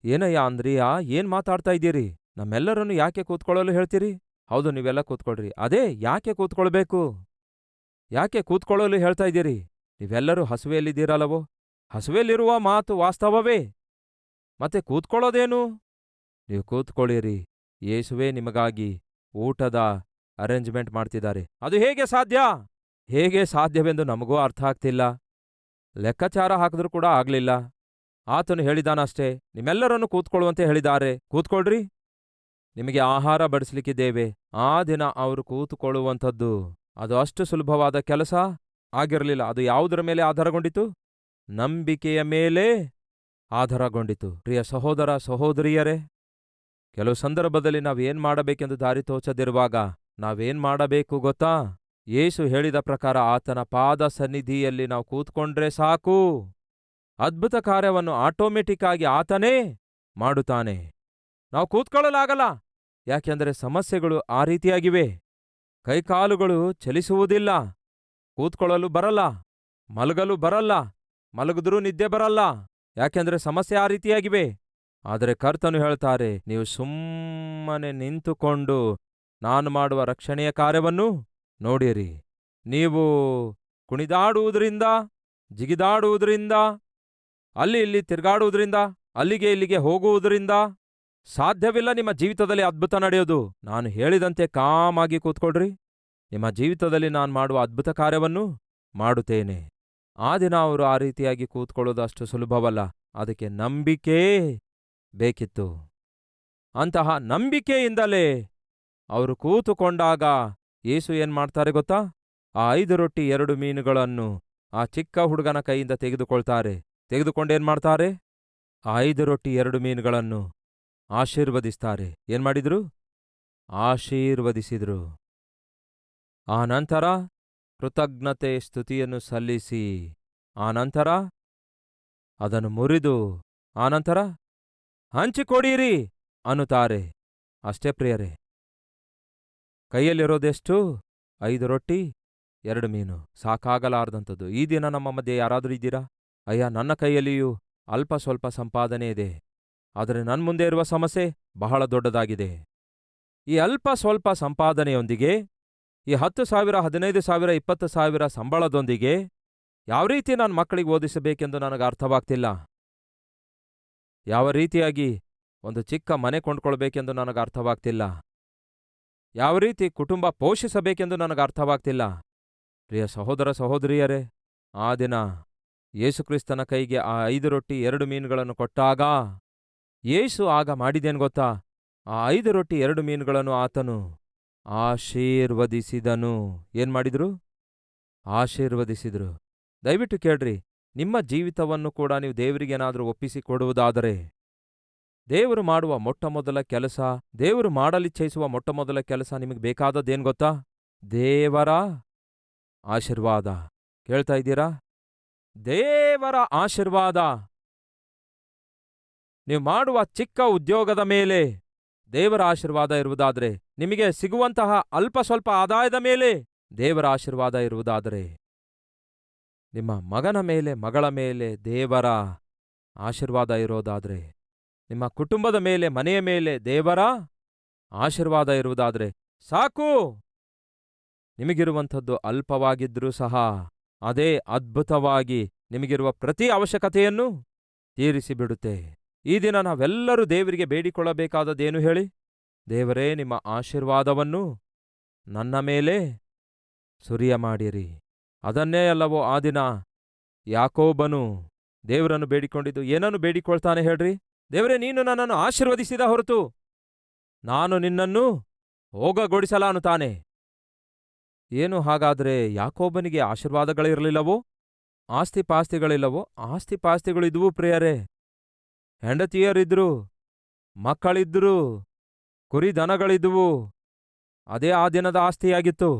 ಏನಯ್ಯ ಅಂದ್ರಿಯಾ, ಏನ್ ಮಾತಾಡ್ತಾ ಇದ್ದೀರಿ? ನಮ್ಮೆಲ್ಲರನ್ನು ಯಾಕೆ ಕೂತ್ಕೊಳ್ಳಲು ಹೇಳ್ತೀರಿ? ಹೌದು, ನೀವೆಲ್ಲ ಕೂತ್ಕೊಳ್ರಿ. ಅದೇ, ಯಾಕೆ ಕೂತ್ಕೊಳ್ಬೇಕು? ಯಾಕೆ ಕೂತ್ಕೊಳ್ಳಲು ಹೇಳ್ತಾ ಇದ್ದೀರಿ? ನೀವೆಲ್ಲರೂ ಹಸುವೆಯಲ್ಲಿದ್ದೀರಲ್ಲವೋ? ಹಸುವೆಯಲ್ಲಿರುವ ಮಾತು ವಾಸ್ತವವೇ. ಮತ್ತೆ ಕೂತ್ಕೊಳ್ಳೋದೇನು? ನೀವು ಕೂತ್ಕೊಳ್ಳಿರಿ. ಯೇಸುವೇ ನಿಮಗಾಗಿ ಊಟದ ಅರೇಂಜ್ಮೆಂಟ್ ಮಾಡ್ತಿದ್ದಾರೆ. ಅದು ಹೇಗೆ ಸಾಧ್ಯ? ಹೇಗೆ ಸಾಧ್ಯವೆಂದು ನಮಗೂ ಅರ್ಥ ಆಗ್ತಿಲ್ಲ. ಲೆಕ್ಕಾಚಾರ ಹಾಕಿದ್ರೂ ಕೂಡ ಆಗ್ಲಿಲ್ಲ. ಆತನು ಹೇಳಿದಾನಷ್ಟೇ, ನಿಮ್ಮೆಲ್ಲರನ್ನು ಕೂತ್ಕೊಳ್ಳುವಂತೆ ಹೇಳಿದ್ದಾರೆ, ಕೂತ್ಕೊಳ್ರಿ, ನಿಮಗೆ ಆಹಾರ ಬಡಿಸ್ಲಿಕ್ಕಿದ್ದೇವೆ. ಆ ದಿನ ಅವರು ಕೂತುಕೊಳ್ಳುವಂಥದ್ದು ಅದು ಅಷ್ಟು ಸುಲಭವಾದ ಕೆಲಸ ಆಗಿರಲಿಲ್ಲ. ಅದು ಯಾವುದರ ಮೇಲೆ ಆಧಾರಗೊಂಡಿತು? ನಂಬಿಕೆಯ ಮೇಲೆ ಆಧಾರಗೊಂಡಿತು. ಪ್ರಿಯ ಸಹೋದರ ಸಹೋದರಿಯರೇ, ಕೆಲವು ಸಂದರ್ಭದಲ್ಲಿ ನಾವೇನ್ ಮಾಡಬೇಕೆಂದು ದಾರಿ ತೋಚದಿರುವಾಗ ನಾವೇನ್ ಮಾಡಬೇಕು ಗೊತ್ತಾ? ಯೇಸು ಹೇಳಿದ ಪ್ರಕಾರ ಆತನ ಪಾದ ಸನ್ನಿಧಿಯಲ್ಲಿ ನಾವು ಕೂತ್ಕೊಂಡ್ರೆ ಸಾಕು. ಅದ್ಭುತ ಕಾರ್ಯವನ್ನು ಆಟೋಮೆಟಿಕ್ ಆಗಿ ಆತನೇ ಮಾಡುತ್ತಾನೆ. ನಾವು ಕೂತ್ಕೊಳ್ಳಲಾಗಲ್ಲ. ಯಾಕೆಂದರೆ ಸಮಸ್ಯೆಗಳು ಆ ರೀತಿಯಾಗಿವೆ. ಕೈಕಾಲುಗಳು ಚಲಿಸುವುದಿಲ್ಲ, ಕೂತ್ಕೊಳ್ಳಲು ಬರಲ್ಲ, ಮಲಗಲು ಬರಲ್ಲ, ಮಲಗಿದ್ರೂ ನಿದ್ದೆ ಬರಲ್ಲ. ಯಾಕೆಂದ್ರೆ ಸಮಸ್ಯೆ ಆ ರೀತಿಯಾಗಿವೆ. ಆದರೆ ಕರ್ತನು ಹೇಳ್ತಾರೆ, ನೀವು ಸುಮ್ಮನೆ ನಿಂತುಕೊಂಡು ನಾನು ಮಾಡುವ ರಕ್ಷಣೆಯ ಕಾರ್ಯವನ್ನು ನೋಡಿರಿ. ನೀವು ಕುಣಿದಾಡುವುದರಿಂದ, ಜಿಗಿದಾಡುವುದರಿಂದ, ಅಲ್ಲಿ ಇಲ್ಲಿ ತಿರುಗಾಡುವುದರಿಂದ, ಅಲ್ಲಿಗೆ ಇಲ್ಲಿಗೆ ಹೋಗುವುದರಿಂದ ಸಾಧ್ಯವಿಲ್ಲ ನಿಮ್ಮ ಜೀವಿತದಲ್ಲಿ ಅದ್ಭುತ ನಡೆಯೋದು. ನಾನು ಹೇಳಿದಂತೆ ಕಾಮಾಗಿ ಕೂತ್ಕೊಳ್ರಿ. ನಿಮ್ಮ ಜೀವಿತದಲ್ಲಿ ನಾನು ಮಾಡುವ ಅದ್ಭುತ ಕಾರ್ಯವನ್ನು ಮಾಡುತ್ತೇನೆ. ಆ ದಿನ ಅವರು ಆ ರೀತಿಯಾಗಿ ಕೂತ್ಕೊಳ್ಳೋದು ಅಷ್ಟು ಸುಲಭವಲ್ಲ. ಅದಕ್ಕೆ ನಂಬಿಕೆ ಬೇಕಿತ್ತು. ಅಂತಹ ನಂಬಿಕೆಯಿಂದಲೇ ಅವರು ಕೂತುಕೊಂಡಾಗ ಯೇಸು ಏನ್ ಮಾಡ್ತಾರೆ ಗೊತ್ತಾ? ಆ 5 ರೊಟ್ಟಿ 2 ಮೀನುಗಳನ್ನು ಆ ಚಿಕ್ಕ ಹುಡುಗನ ಕೈಯಿಂದ ತೆಗೆದುಕೊಳ್ತಾರೆ. ತೆಗೆದುಕೊಂಡೇನ್ ಮಾಡ್ತಾರೆ? ಆ 5 ರೊಟ್ಟಿ 2 ಮೀನುಗಳನ್ನು ಆಶೀರ್ವದಿಸ್ತಾರೆ. ಏನ್ ಮಾಡಿದ್ರು? ಆಶೀರ್ವದಿಸಿದ್ರು. ಆ ನಂತರ ಕೃತಜ್ಞತೆ ಸ್ತುತಿಯನ್ನು ಸಲ್ಲಿಸಿ, ಆನಂತರ ಅದನ್ನು ಮುರಿದು, ಆನಂತರ ಹಂಚಿಕೊಡಿರಿ ಅನ್ನುತ್ತಾರೆ. ಅಷ್ಟೇ ಪ್ರಿಯರೇ. ಕೈಯಲ್ಲಿರೋದೆಷ್ಟು? 5 ರೊಟ್ಟಿ 2 ಮೀನು. ಸಾಕಾಗಲಾರ್ದಂಥದ್ದು. ಈ ದಿನ ನಮ್ಮ ಮಧ್ಯೆ ಯಾರಾದರೂ ಇದ್ದೀರಾ? ಅಯ್ಯ, ನನ್ನ ಕೈಯಲ್ಲಿಯೂ ಅಲ್ಪ ಸ್ವಲ್ಪ ಸಂಪಾದನೆ ಇದೆ, ಆದರೆ ನನ್ನ ಮುಂದೆ ಇರುವ ಸಮಸ್ಯೆ ಬಹಳ ದೊಡ್ಡದಾಗಿದೆ. ಈ ಅಲ್ಪ ಸ್ವಲ್ಪ ಸಂಪಾದನೆಯೊಂದಿಗೆ, ಈ 10,000, 15,000, 20,000 ಸಂಬಳದೊಂದಿಗೆ ಯಾವ ರೀತಿ ನನ್ನ ಮಕ್ಕಳಿಗೆ ಓದಿಸಬೇಕೆಂದು ನನಗೆ ಅರ್ಥವಾಗ್ತಿಲ್ಲ. ಯಾವ ರೀತಿಯಾಗಿ ಒಂದು ಚಿಕ್ಕ ಮನೆ ಕೊಂಡ್ಕೊಳ್ಬೇಕೆಂದು ನನಗೆ ಅರ್ಥವಾಗ್ತಿಲ್ಲ. ಯಾವ ರೀತಿ ಕುಟುಂಬ ಪೋಷಿಸಬೇಕೆಂದು ನನಗೆ ಅರ್ಥವಾಗ್ತಿಲ್ಲ. ಪ್ರಿಯ ಸಹೋದರ ಸಹೋದರಿಯರೇ, ಆ ದಿನ ಯೇಸುಕ್ರಿಸ್ತನ ಕೈಗೆ ಆ 5 ರೊಟ್ಟಿ 2 ಮೀನುಗಳನ್ನು ಕೊಟ್ಟಾಗ ಯೇಸು ಆಗ ಮಾಡಿದೇನು ಗೊತ್ತಾ? ಆ 5 ರೊಟ್ಟಿ 2 ಮೀನುಗಳನ್ನು ಆತನು ಆಶೀರ್ವದಿಸಿದನು. ಏನ್ ಮಾಡಿದ್ರು? ಆಶೀರ್ವದಿಸಿದ್ರು. ದಯವಿಟ್ಟು ಕೇಳ್ರಿ, ನಿಮ್ಮ ಜೀವಿತವನ್ನು ಕೂಡ ನೀವು ದೇವರಿಗೇನಾದರೂ ಒಪ್ಪಿಸಿಕೊಡುವುದಾದರೆ, ದೇವರು ಮಾಡುವ ಮೊಟ್ಟಮೊದಲ ಕೆಲಸ, ದೇವರು ಮಾಡಲಿಚ್ಛಯಿಸುವ ಮೊಟ್ಟಮೊದಲ ಕೆಲಸ ನಿಮಗೆ ಬೇಕಾದದ್ದೇನು ಗೊತ್ತಾ? ದೇವರ ಆಶೀರ್ವಾದ. ಕೇಳ್ತಾ ಇದ್ದೀರಾ? ದೇವರ ಆಶೀರ್ವಾದ. ನೀವು ಮಾಡುವ ಚಿಕ್ಕ ಉದ್ಯೋಗದ ಮೇಲೆ ದೇವರ ಆಶೀರ್ವಾದ ಇರುವುದಾದರೆ, ನಿಮಗೆ ಸಿಗುವಂತಹ ಅಲ್ಪ ಸ್ವಲ್ಪ ಆದಾಯದ ಮೇಲೆ ದೇವರ ಆಶೀರ್ವಾದ ಇರುವುದಾದರೆ, ನಿಮ್ಮ ಮಗನ ಮೇಲೆ ಮಗಳ ಮೇಲೆ ದೇವರ ಆಶೀರ್ವಾದ ಇರೋದಾದರೆ, ನಿಮ್ಮ ಕುಟುಂಬದ ಮೇಲೆ ಮನೆಯ ಮೇಲೆ ದೇವರ ಆಶೀರ್ವಾದ ಇರುವುದಾದರೆ ಸಾಕು. ನಿಮಗಿರುವಂಥದ್ದು ಅಲ್ಪವಾಗಿದ್ರೂ ಸಹ ಅದೇ ಅದ್ಭುತವಾಗಿ ನಿಮಗಿರುವ ಪ್ರತಿ ಅವಶ್ಯಕತೆಯನ್ನು ತೀರಿಸಿಬಿಡುತ್ತೆ. ಈ ದಿನ ನಾವೆಲ್ಲರೂ ದೇವರಿಗೆ ಬೇಡಿಕೊಳ್ಳಬೇಕಾದದ್ದೇನು ಹೇಳಿ? ದೇವರೇ, ನಿಮ್ಮ ಆಶೀರ್ವಾದವನ್ನು ನನ್ನ ಮೇಲೆ ಸುರಿಯ ಮಾಡಿರಿ. ಅದನ್ನೇ ಅಲ್ಲವೋ ಆ ದಿನ ಯಾಕೋಬನು ದೇವರನ್ನು ಬೇಡಿಕೊಂಡಿದ್ದು. ಏನನ್ನು ಬೇಡಿಕೊಳ್ತಾನೆ ಹೇಳ್ರಿ? ದೇವರೇ, ನೀನು ನನ್ನನ್ನು ಆಶೀರ್ವದಿಸಿದ ಹೊರತು ನಾನು ನಿನ್ನನ್ನು ಹೋಗಗೊಡಿಸಲ ಅನ್ನುತ್ತಾನೆ. ಏನು ಹಾಗಾದರೆ ಯಾಕೋಬನಿಗೆ ಆಶೀರ್ವಾದಗಳಿರಲಿಲ್ಲವೋ? ಆಸ್ತಿಪಾಸ್ತಿಗಳಿಲ್ಲವೋ? ಆಸ್ತಿಪಾಸ್ತಿಗಳಿದ್ವು ಪ್ರಿಯರೇ. ಹೆಂಡತಿಯರಿದ್ರು, ಮಕ್ಕಳಿದ್ರು, ಕುರಿದನಗಳಿದ್ವು. ಅದೇ ಆ ದಿನದ ಆಸ್ತಿಯಾಗಿತ್ತು.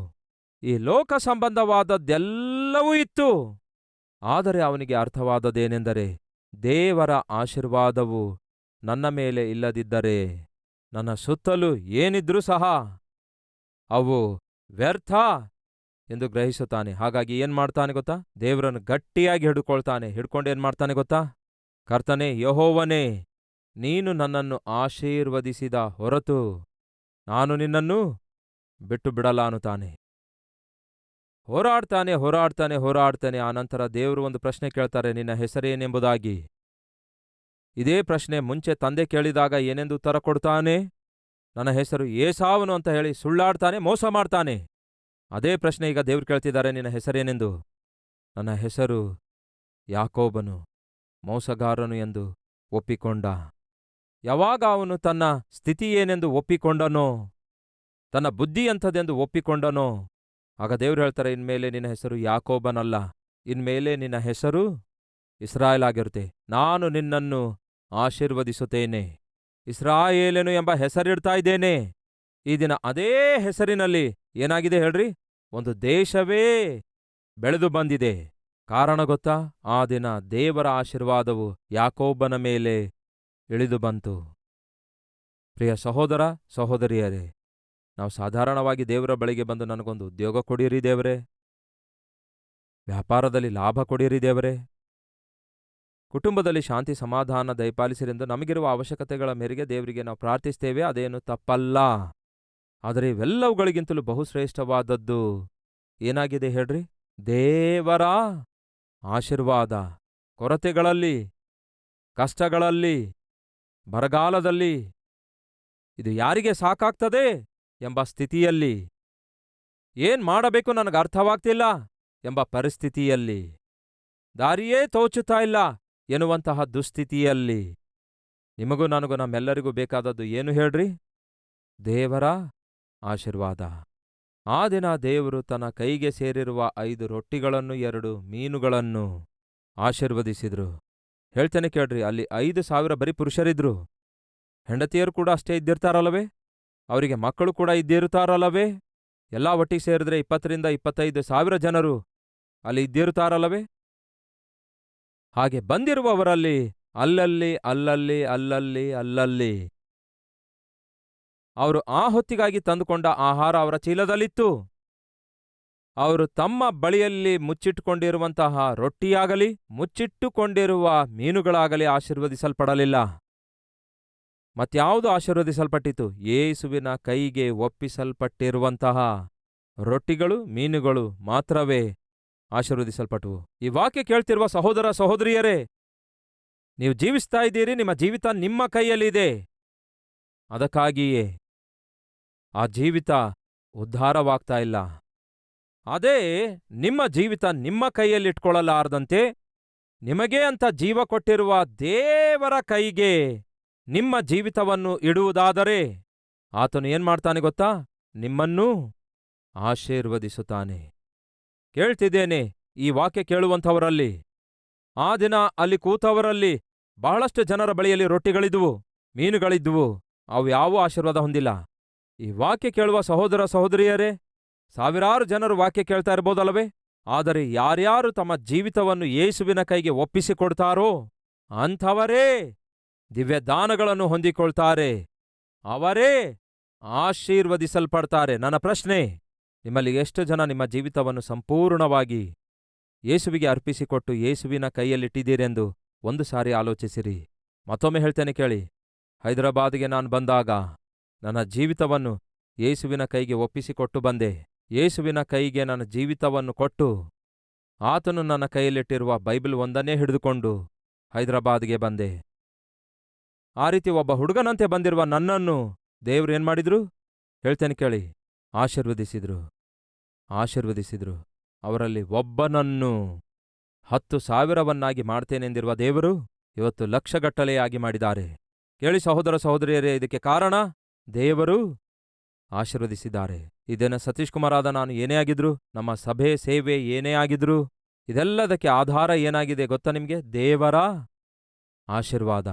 ಈ ಲೋಕ ಸಂಬಂಧವಾದದ್ದೆಲ್ಲವೂ ಇತ್ತು. ಆದರೆ ಅವನಿಗೆ ಅರ್ಥವಾದದ್ದೇನೆಂದರೆ, ದೇವರ ಆಶೀರ್ವಾದವು ನನ್ನ ಮೇಲೆ ಇಲ್ಲದಿದ್ದರೆ ನನ್ನ ಸುತ್ತಲೂ ಏನಿದ್ರೂ ಸಹ ಅವು ವ್ಯರ್ಥ ಎಂದು ಗ್ರಹಿಸುತ್ತಾನೆ. ಹಾಗಾಗಿ ಏನ್ ಮಾಡ್ತಾನೆ ಗೊತ್ತಾ? ದೇವರನ್ನು ಗಟ್ಟಿಯಾಗಿ ಹಿಡ್ಕೊಳ್ತಾನೆ. ಹಿಡ್ಕೊಂಡು ಮಾಡ್ತಾನೆ ಗೊತ್ತಾ? ಕರ್ತನೇ, ಯೆಹೋವನೇ, ನೀನು ನನ್ನನ್ನು ಆಶೀರ್ವದಿಸಿದ ಹೊರತು ನಾನು ನಿನ್ನನ್ನು ಬಿಟ್ಟು ಬಿಡಲ್ಲ ಅನ್ನುತ್ತಾನೆ. ಹೋರಾಡ್ತಾನೆ ಹೋರಾಡ್ತಾನೆ ಹೋರಾಡ್ತಾನೆ. ಆನಂತರ ದೇವರು ಒಂದು ಪ್ರಶ್ನೆ ಕೇಳ್ತಾರೆ, ನಿನ್ನ ಹೆಸರೇನೆಂಬುದಾಗಿ. ಇದೇ ಪ್ರಶ್ನೆ ಮುಂಚೆ ತಂದೆ ಕೇಳಿದಾಗ ಏನೆಂದು ಉತ್ತರ ಕೊಡ್ತಾನೆ? ನನ್ನ ಹೆಸರು ಏಸಾವನು ಅಂತ ಹೇಳಿ ಸುಳ್ಳಾಡ್ತಾನೆ, ಮೋಸ ಮಾಡ್ತಾನೆ. ಅದೇ ಪ್ರಶ್ನೆ ಈಗ ದೇವ್ರು ಕೇಳ್ತಿದ್ದಾರೆ, ನಿನ್ನ ಹೆಸರೇನೆಂದು? ನನ್ನ ಹೆಸರು ಯಾಕೋಬನು, ಮೋಸಗಾರನು ಎಂದು ಒಪ್ಪಿಕೊಂಡ. ಯಾವಾಗ ಅವನು ತನ್ನ ಸ್ಥಿತಿ ಏನೆಂದು ಒಪ್ಪಿಕೊಂಡನೋ, ತನ್ನ ಬುದ್ಧಿ ಅಂಥದೆಂದು ಒಪ್ಪಿಕೊಂಡನೋ, ಆಗ ದೇವ್ರು ಹೇಳ್ತಾರೆ, ಇನ್ಮೇಲೆ ನಿನ್ನ ಹೆಸರು ಯಾಕೋಬನಲ್ಲ, ಇನ್ಮೇಲೆ ನಿನ್ನ ಹೆಸರು ಇಸ್ರಾಯೇಲ್ ಆಗಿರುತ್ತೆ. ನಾನು ನಿನ್ನನ್ನು ಆಶೀರ್ವದಿಸುತ್ತೇನೆ, ಇಸ್ರಾಯೇಲನು ಎಂಬ ಹೆಸರಿಡ್ತಾ ಇದ್ದೇನೆ. ಈ ದಿನ ಅದೇ ಹೆಸರಿನಲ್ಲಿ ಏನಾಗಿದೆ ಹೇಳ್ರಿ? ಒಂದು ದೇಶವೇ ಬೆಳೆದು ಬಂದಿದೆ. ಕಾರಣ ಗೊತ್ತಾ? ಆ ದಿನ ದೇವರ ಆಶೀರ್ವಾದವು ಯಾಕೋಬನ ಮೇಲೆ ಇಳಿದು ಬಂತು. ಪ್ರಿಯ ಸಹೋದರ ಸಹೋದರಿಯರೇ, ನಾವು ಸಾಧಾರಣವಾಗಿ ದೇವರ ಬಳಿಗೆ ಬಂದು, ನನಗೊಂದು ಉದ್ಯೋಗ ಕೊಡಿರಿ ದೇವರೇ, ವ್ಯಾಪಾರದಲ್ಲಿ ಲಾಭ ಕೊಡಿರಿ ದೇವರೇ, ಕುಟುಂಬದಲ್ಲಿ ಶಾಂತಿ ಸಮಾಧಾನ ದಯಪಾಲಿಸಿರೆಂದು ನಮಗಿರುವ ಅವಶ್ಯಕತೆಗಳ ಮೇರೆಗೆ ದೇವರಿಗೆ ನಾವು ಪ್ರಾರ್ಥಿಸ್ತೇವೆ. ಅದೇನು ತಪ್ಪಲ್ಲ. ಆದರೆ ಇವೆಲ್ಲವುಗಳಿಗಿಂತಲೂ ಬಹುಶ್ರೇಷ್ಠವಾದದ್ದು ಏನಾಗಿದೆ ಹೇಳ್ರಿ? ದೇವರ ಆಶೀರ್ವಾದ. ಕೊರತೆಗಳಲ್ಲಿ, ಕಷ್ಟಗಳಲ್ಲಿ, ಬರಗಾಲದಲ್ಲಿ ಇದು ಯಾರಿಗೆ ಸಾಕಾಗ್ತದೆ ಎಂಬ ಸ್ಥಿತಿಯಲ್ಲಿ, ಏನ್ ಮಾಡಬೇಕು ನನಗೆ ಅರ್ಥವಾಗ್ತಿಲ್ಲ ಎಂಬ ಪರಿಸ್ಥಿತಿಯಲ್ಲಿ, ದಾರಿಯೇ ತೋಚುತ್ತಾ ಇಲ್ಲ ಎನ್ನುವಂತಹ ದುಸ್ಥಿತಿಯಲ್ಲಿ ನಿಮಗೂ ನನಗೂ ನಮ್ಮೆಲ್ಲರಿಗೂ ಬೇಕಾದದ್ದು ಏನು ಹೇಳ್ರಿ? ದೇವರ ಆಶೀರ್ವಾದ. ಆ ದಿನ ದೇವರು ತನ್ನ ಕೈಗೆ ಸೇರಿರುವ 5 ರೊಟ್ಟಿಗಳನ್ನು 2 ಮೀನುಗಳನ್ನು ಆಶೀರ್ವದಿಸಿದ್ರು. ಹೇಳ್ತೇನೆ ಕೇಳ್ರಿ, ಅಲ್ಲಿ 5,000 ಬರೀ ಪುರುಷರಿದ್ರು. ಹೆಂಡತಿಯರು ಕೂಡ ಅಷ್ಟೇ ಇದ್ದಿರ್ತಾರಲ್ಲವೇ? ಅವರಿಗೆ ಮಕ್ಕಳು ಕೂಡ ಇದ್ದಿರುತ್ತಾರಲ್ಲವೇ? ಎಲ್ಲ ಒಟ್ಟಿಗೆ ಸೇರಿದ್ರೆ 20,000-25,000 ಜನರು ಅಲ್ಲಿ ಇದ್ದಿರುತ್ತಾರಲ್ಲವೇ? ಹಾಗೆ ಬಂದಿರುವವರಲ್ಲಿ ಅಲ್ಲಲ್ಲಿ ಅಲ್ಲಲ್ಲಿ ಅಲ್ಲಲ್ಲಿ ಅಲ್ಲಲ್ಲಿ ಅವರು ಆ ಹೊತ್ತಿಗಾಗಿ ತಂದುಕೊಂಡ ಆಹಾರ ಅವರ ಚೀಲದಲ್ಲಿತ್ತು. ಅವರು ತಮ್ಮ ಬಳಿಯಲ್ಲಿ ಮುಚ್ಚಿಟ್ಟುಕೊಂಡಿರುವಂತಹ ರೊಟ್ಟಿಯಾಗಲಿ ಮುಚ್ಚಿಟ್ಟುಕೊಂಡಿರುವ ಮೀನುಗಳಾಗಲಿ ಆಶೀರ್ವದಿಸಲ್ಪಡಲಿಲ್ಲ. ಮತ್ಯಾವುದು ಆಶೀರ್ವದಿಸಲ್ಪಟ್ಟಿತು? ಯೇಸುವಿನ ಕೈಗೆ ಒಪ್ಪಿಸಲ್ಪಟ್ಟಿರುವಂತಹ ರೊಟ್ಟಿಗಳು, ಮೀನುಗಳು ಮಾತ್ರವೇ ಆಶೀರ್ವದಿಸಲ್ಪಟ್ಟವು. ಈ ವಾಕ್ಯ ಕೇಳ್ತಿರುವ ಸಹೋದರ ಸಹೋದರಿಯರೇ, ನೀವು ಜೀವಿಸ್ತಾ ಇದ್ದೀರಿ, ನಿಮ್ಮ ಜೀವಿತ ನಿಮ್ಮ ಕೈಯಲ್ಲಿದೆ. ಅದಕ್ಕಾಗಿಯೇ ಆ ಜೀವಿತ ಉದ್ಧಾರವಾಗ್ತಾ ಇಲ್ಲ. ಅದೇ ನಿಮ್ಮ ಜೀವಿತ ನಿಮ್ಮ ಕೈಯಲ್ಲಿಟ್ಕೊಳ್ಳಲಾರದಂತೆ ನಿಮಗೇ ಅಂತ ಜೀವ ಕೊಟ್ಟಿರುವ ದೇವರ ಕೈಗೆ ನಿಮ್ಮ ಜೀವಿತವನ್ನು ಇಡುವುದಾದರೆ ಆತನು ಏನ್ ಮಾಡ್ತಾನೆ ಗೊತ್ತಾ? ನಿಮ್ಮನ್ನೂ ಆಶೀರ್ವದಿಸುತ್ತಾನೆ. ಕೇಳ್ತಿದ್ದೇನೆ ಈ ವಾಕ್ಯ ಕೇಳುವಂಥವರಲ್ಲಿ, ಆ ದಿನ ಅಲ್ಲಿ ಕೂತವರಲ್ಲಿ ಬಹಳಷ್ಟು ಜನರ ಬಳಿಯಲ್ಲಿ ರೊಟ್ಟಿಗಳಿದ್ವು, ಮೀನುಗಳಿದ್ವು. ಅವು ಯಾವ ಆಶೀರ್ವಾದ ಹೊಂದಿಲ್ಲ. ಈ ವಾಕ್ಯ ಕೇಳುವ ಸಹೋದರ ಸಹೋದರಿಯರೇ, ಸಾವಿರಾರು ಜನರು ವಾಕ್ಯ ಕೇಳ್ತಾ ಇರ್ಬೋದಲ್ಲವೇ? ಆದರೆ ಯಾರ್ಯಾರು ತಮ್ಮ ಜೀವಿತವನ್ನು ಯೇಸುವಿನ ಕೈಗೆ ಒಪ್ಪಿಸಿಕೊಡ್ತಾರೋ ಅಂಥವರೇ ದಿವ್ಯದಾನಗಳನ್ನು ಹೊಂದಿಕೊಳ್ತಾರೆ, ಅವರೇ ಆಶೀರ್ವದಿಸಲ್ಪಡ್ತಾರೆ. ನನ್ನ ಪ್ರಶ್ನೆ, ನಿಮ್ಮಲ್ಲಿ ಎಷ್ಟು ಜನ ನಿಮ್ಮ ಜೀವಿತವನ್ನು ಸಂಪೂರ್ಣವಾಗಿ ಯೇಸುವಿಗೆ ಅರ್ಪಿಸಿಕೊಟ್ಟು ಯೇಸುವಿನ ಕೈಯಲ್ಲಿಟ್ಟಿದ್ದೀರೆಂದು ಒಂದು ಸಾರಿ ಆಲೋಚಿಸಿರಿ. ಮತ್ತೊಮ್ಮೆ ಹೇಳ್ತೇನೆ ಕೇಳಿ, ಹೈದರಾಬಾದಿಗೆ ನಾನು ಬಂದಾಗ ನನ್ನ ಜೀವಿತವನ್ನು ಯೇಸುವಿನ ಕೈಗೆ ಒಪ್ಪಿಸಿಕೊಟ್ಟು ಬಂದೆ. ಯೇಸುವಿನ ಕೈಗೆ ನನ್ನ ಜೀವಿತವನ್ನು ಕೊಟ್ಟು ಆತನು ನನ್ನ ಕೈಯಲ್ಲಿಟ್ಟಿರುವ ಬೈಬಲ್ ಒಂದನ್ನೇ ಹಿಡಿದುಕೊಂಡು ಹೈದರಾಬಾದ್ಗೆ ಬಂದೆ. ಆ ರೀತಿ ಒಬ್ಬ ಹುಡುಗನಂತೆ ಬಂದಿರುವ ನನ್ನನ್ನು ದೇವ್ರು ಏನ್ಮಾಡಿದ್ರು? ಹೇಳ್ತೇನೆ ಕೇಳಿ, ಆಶೀರ್ವದಿಸಿದ್ರು. ಅವರಲ್ಲಿ ಒಬ್ಬನನ್ನು 10,000ವನ್ನಾಗಿ ಮಾಡ್ತೇನೆಂದಿರುವ ದೇವರು ಇವತ್ತು ಲಕ್ಷಗಟ್ಟಲೆಯಾಗಿ ಮಾಡಿದ್ದಾರೆ. ಕೇಳಿ ಸಹೋದರ ಸಹೋದರಿಯರೇ, ಇದಕ್ಕೆ ಕಾರಣ ದೇವರು ಆಶೀರ್ವದಿಸಿದ್ದಾರೆ. ಇದೇನ ಸತೀಶ್ ಕುಮಾರಾದ ನಾನು ಏನೇ ಆಗಿದ್ರು, ನಮ್ಮ ಸಭೆ ಸೇವೆ ಏನೇ ಆಗಿದ್ರು, ಇದೆಲ್ಲದಕ್ಕೆ ಆಧಾರ ಏನಾಗಿದೆ ಗೊತ್ತಾ ನಿಮಗೆ? ದೇವರ ಆಶೀರ್ವಾದ.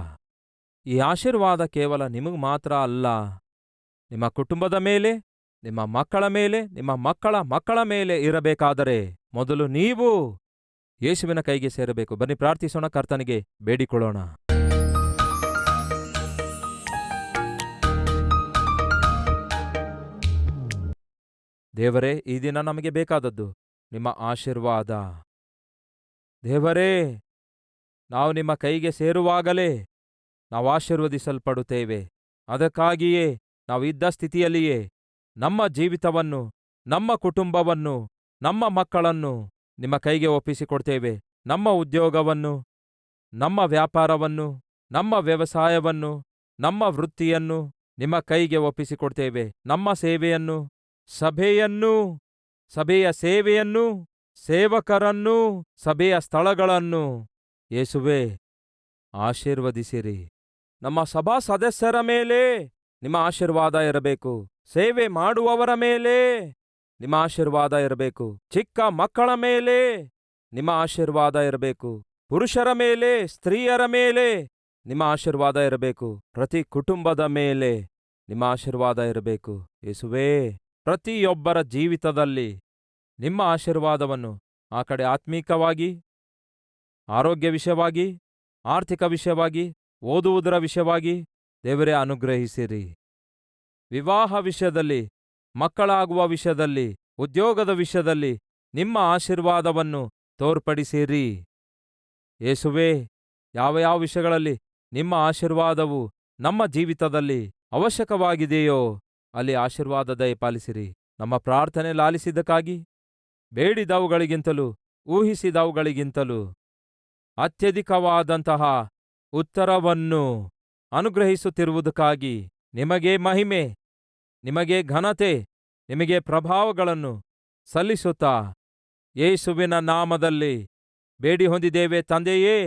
ಈ ಆಶೀರ್ವಾದ ಕೇವಲ ನಿಮಗೆ ಮಾತ್ರ ಅಲ್ಲ, ನಿಮ್ಮ ಕುಟುಂಬದ ಮೇಲೆ, ನಿಮ್ಮ ಮಕ್ಕಳ ಮೇಲೆ, ನಿಮ್ಮ ಮಕ್ಕಳ ಮಕ್ಕಳ ಮೇಲೆ ಇರಬೇಕಾದರೆ ಮೊದಲು ನೀವು ಯೇಸುವಿನ ಕೈಗೆ ಸೇರಬೇಕು. ಬನ್ನಿ ಪ್ರಾರ್ಥಿಸೋಣ, ಕರ್ತನಿಗೆ ಬೇಡಿಕೊಳ್ಳೋಣ. ದೇವರೇ, ಈ ದಿನ ನಮಗೆ ಬೇಕಾದದ್ದು ನಿಮ್ಮ ಆಶೀರ್ವಾದ. ದೇವರೇ, ನಾವು ನಿಮ್ಮ ಕೈಗೆ ಸೇರುವಾಗಲೇ ನಾವು ಆಶೀರ್ವದಿಸಲ್ಪಡುತ್ತೇವೆ. ಅದಕ್ಕಾಗಿಯೇ ನಾವು ಇದ್ದ ಸ್ಥಿತಿಯಲ್ಲಿಯೇ ನಮ್ಮ ಜೀವಿತವನ್ನು, ನಮ್ಮ ಕುಟುಂಬವನ್ನು, ನಮ್ಮ ಮಕ್ಕಳನ್ನು ನಿಮ್ಮ ಕೈಗೆ ಒಪ್ಪಿಸಿಕೊಡ್ತೇವೆ. ನಮ್ಮ ಉದ್ಯೋಗವನ್ನು, ನಮ್ಮ ವ್ಯಾಪಾರವನ್ನು, ನಮ್ಮ ವ್ಯವಸಾಯವನ್ನು, ನಮ್ಮ ವೃತ್ತಿಯನ್ನು ನಿಮ್ಮ ಕೈಗೆ ಒಪ್ಪಿಸಿಕೊಡ್ತೇವೆ. ನಮ್ಮ ಸೇವೆಯನ್ನು, ಸಭೆಯನ್ನು, ಸಭೆಯ ಸೇವೆಯನ್ನು, ಸೇವಕರನ್ನು, ಸಭೆಯ ಸ್ಥಳಗಳನ್ನು ಯೇಸುವೇ ಆಶೀರ್ವದಿಸಿರಿ. ನಮ್ಮ ಸಭಾ ಸದಸ್ಯರ ಮೇಲೆ ನಿಮ್ಮ ಆಶೀರ್ವಾದ ಇರಬೇಕು. ಸೇವೆ ಮಾಡುವವರ ಮೇಲೆ ನಿಮ್ಮ ಆಶೀರ್ವಾದ ಇರಬೇಕು. ಚಿಕ್ಕ ಮಕ್ಕಳ ಮೇಲೆ ನಿಮ್ಮ ಆಶೀರ್ವಾದ ಇರಬೇಕು. ಪುರುಷರ ಮೇಲೆ, ಸ್ತ್ರೀಯರ ಮೇಲೆ ನಿಮ್ಮ ಆಶೀರ್ವಾದ ಇರಬೇಕು. ಪ್ರತಿ ಕುಟುಂಬದ ಮೇಲೆ ನಿಮ್ಮ ಆಶೀರ್ವಾದ ಇರಬೇಕು. ಯೇಸುವೇ, ಪ್ರತಿಯೊಬ್ಬರ ಜೀವಿತದಲ್ಲಿ ನಿಮ್ಮ ಆಶೀರ್ವಾದವನ್ನು, ಆ ಕಡೆ ಆತ್ಮೀಕವಾಗಿ, ಆರೋಗ್ಯ ವಿಷಯವಾಗಿ, ಆರ್ಥಿಕ ವಿಷಯವಾಗಿ, ಓದುವುದರ ವಿಷಯವಾಗಿ ದೇವರೇ ಅನುಗ್ರಹಿಸಿರಿ. ವಿವಾಹ ವಿಷಯದಲ್ಲಿ, ಮಕ್ಕಳಾಗುವ ವಿಷಯದಲ್ಲಿ, ಉದ್ಯೋಗದ ವಿಷಯದಲ್ಲಿ ನಿಮ್ಮ ಆಶೀರ್ವಾದವನ್ನು ತೋರ್ಪಡಿಸಿರಿ. ಯೇಸುವೇ, ಯಾವ ಯಾವ ವಿಷಯಗಳಲ್ಲಿ ನಿಮ್ಮ ಆಶೀರ್ವಾದವು ನಮ್ಮ ಜೀವಿತದಲ್ಲಿ ಅವಶ್ಯಕವಾಗಿದೆಯೋ ಅಲ್ಲಿ ಆಶೀರ್ವಾದ ದಯಪಾಲಿಸಿರಿ. ನಮ್ಮ ಪ್ರಾರ್ಥನೆ ಲಾಲಿಸಿದ್ದಕ್ಕಾಗಿ, ಬೇಡಿದವುಗಳಿಗಿಂತಲೂ ಊಹಿಸಿದವುಗಳಿಗಿಂತಲೂ ಅತ್ಯಧಿಕವಾದಂತಹ ಉತ್ತರವನ್ನು ಅನುಗ್ರಹಿಸುತ್ತಿರುವುದಕ್ಕಾಗಿ ನಿಮಗೆ ಮಹಿಮೆ, ನಿಮಗೆ ಘನತೆ, ನಿಮಗೆ ಪ್ರಭಾವಗಳನ್ನು ಸಲ್ಲಿಸುತ್ತಾ ಯೇಸುವಿನ ನಾಮದಲ್ಲಿ ಬೇಡಿ ಹೊಂದಿದ್ದೇವೆ ತಂದೆಯೇ,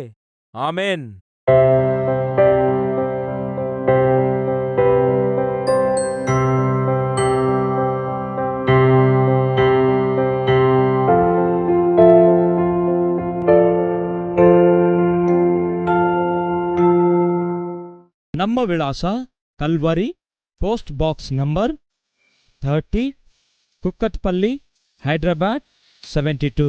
ಆಮೇನ್. ನಮ್ಮ ವಿಳಾಸ Calvary, post box number 30, Kukatpally, Hyderabad 72.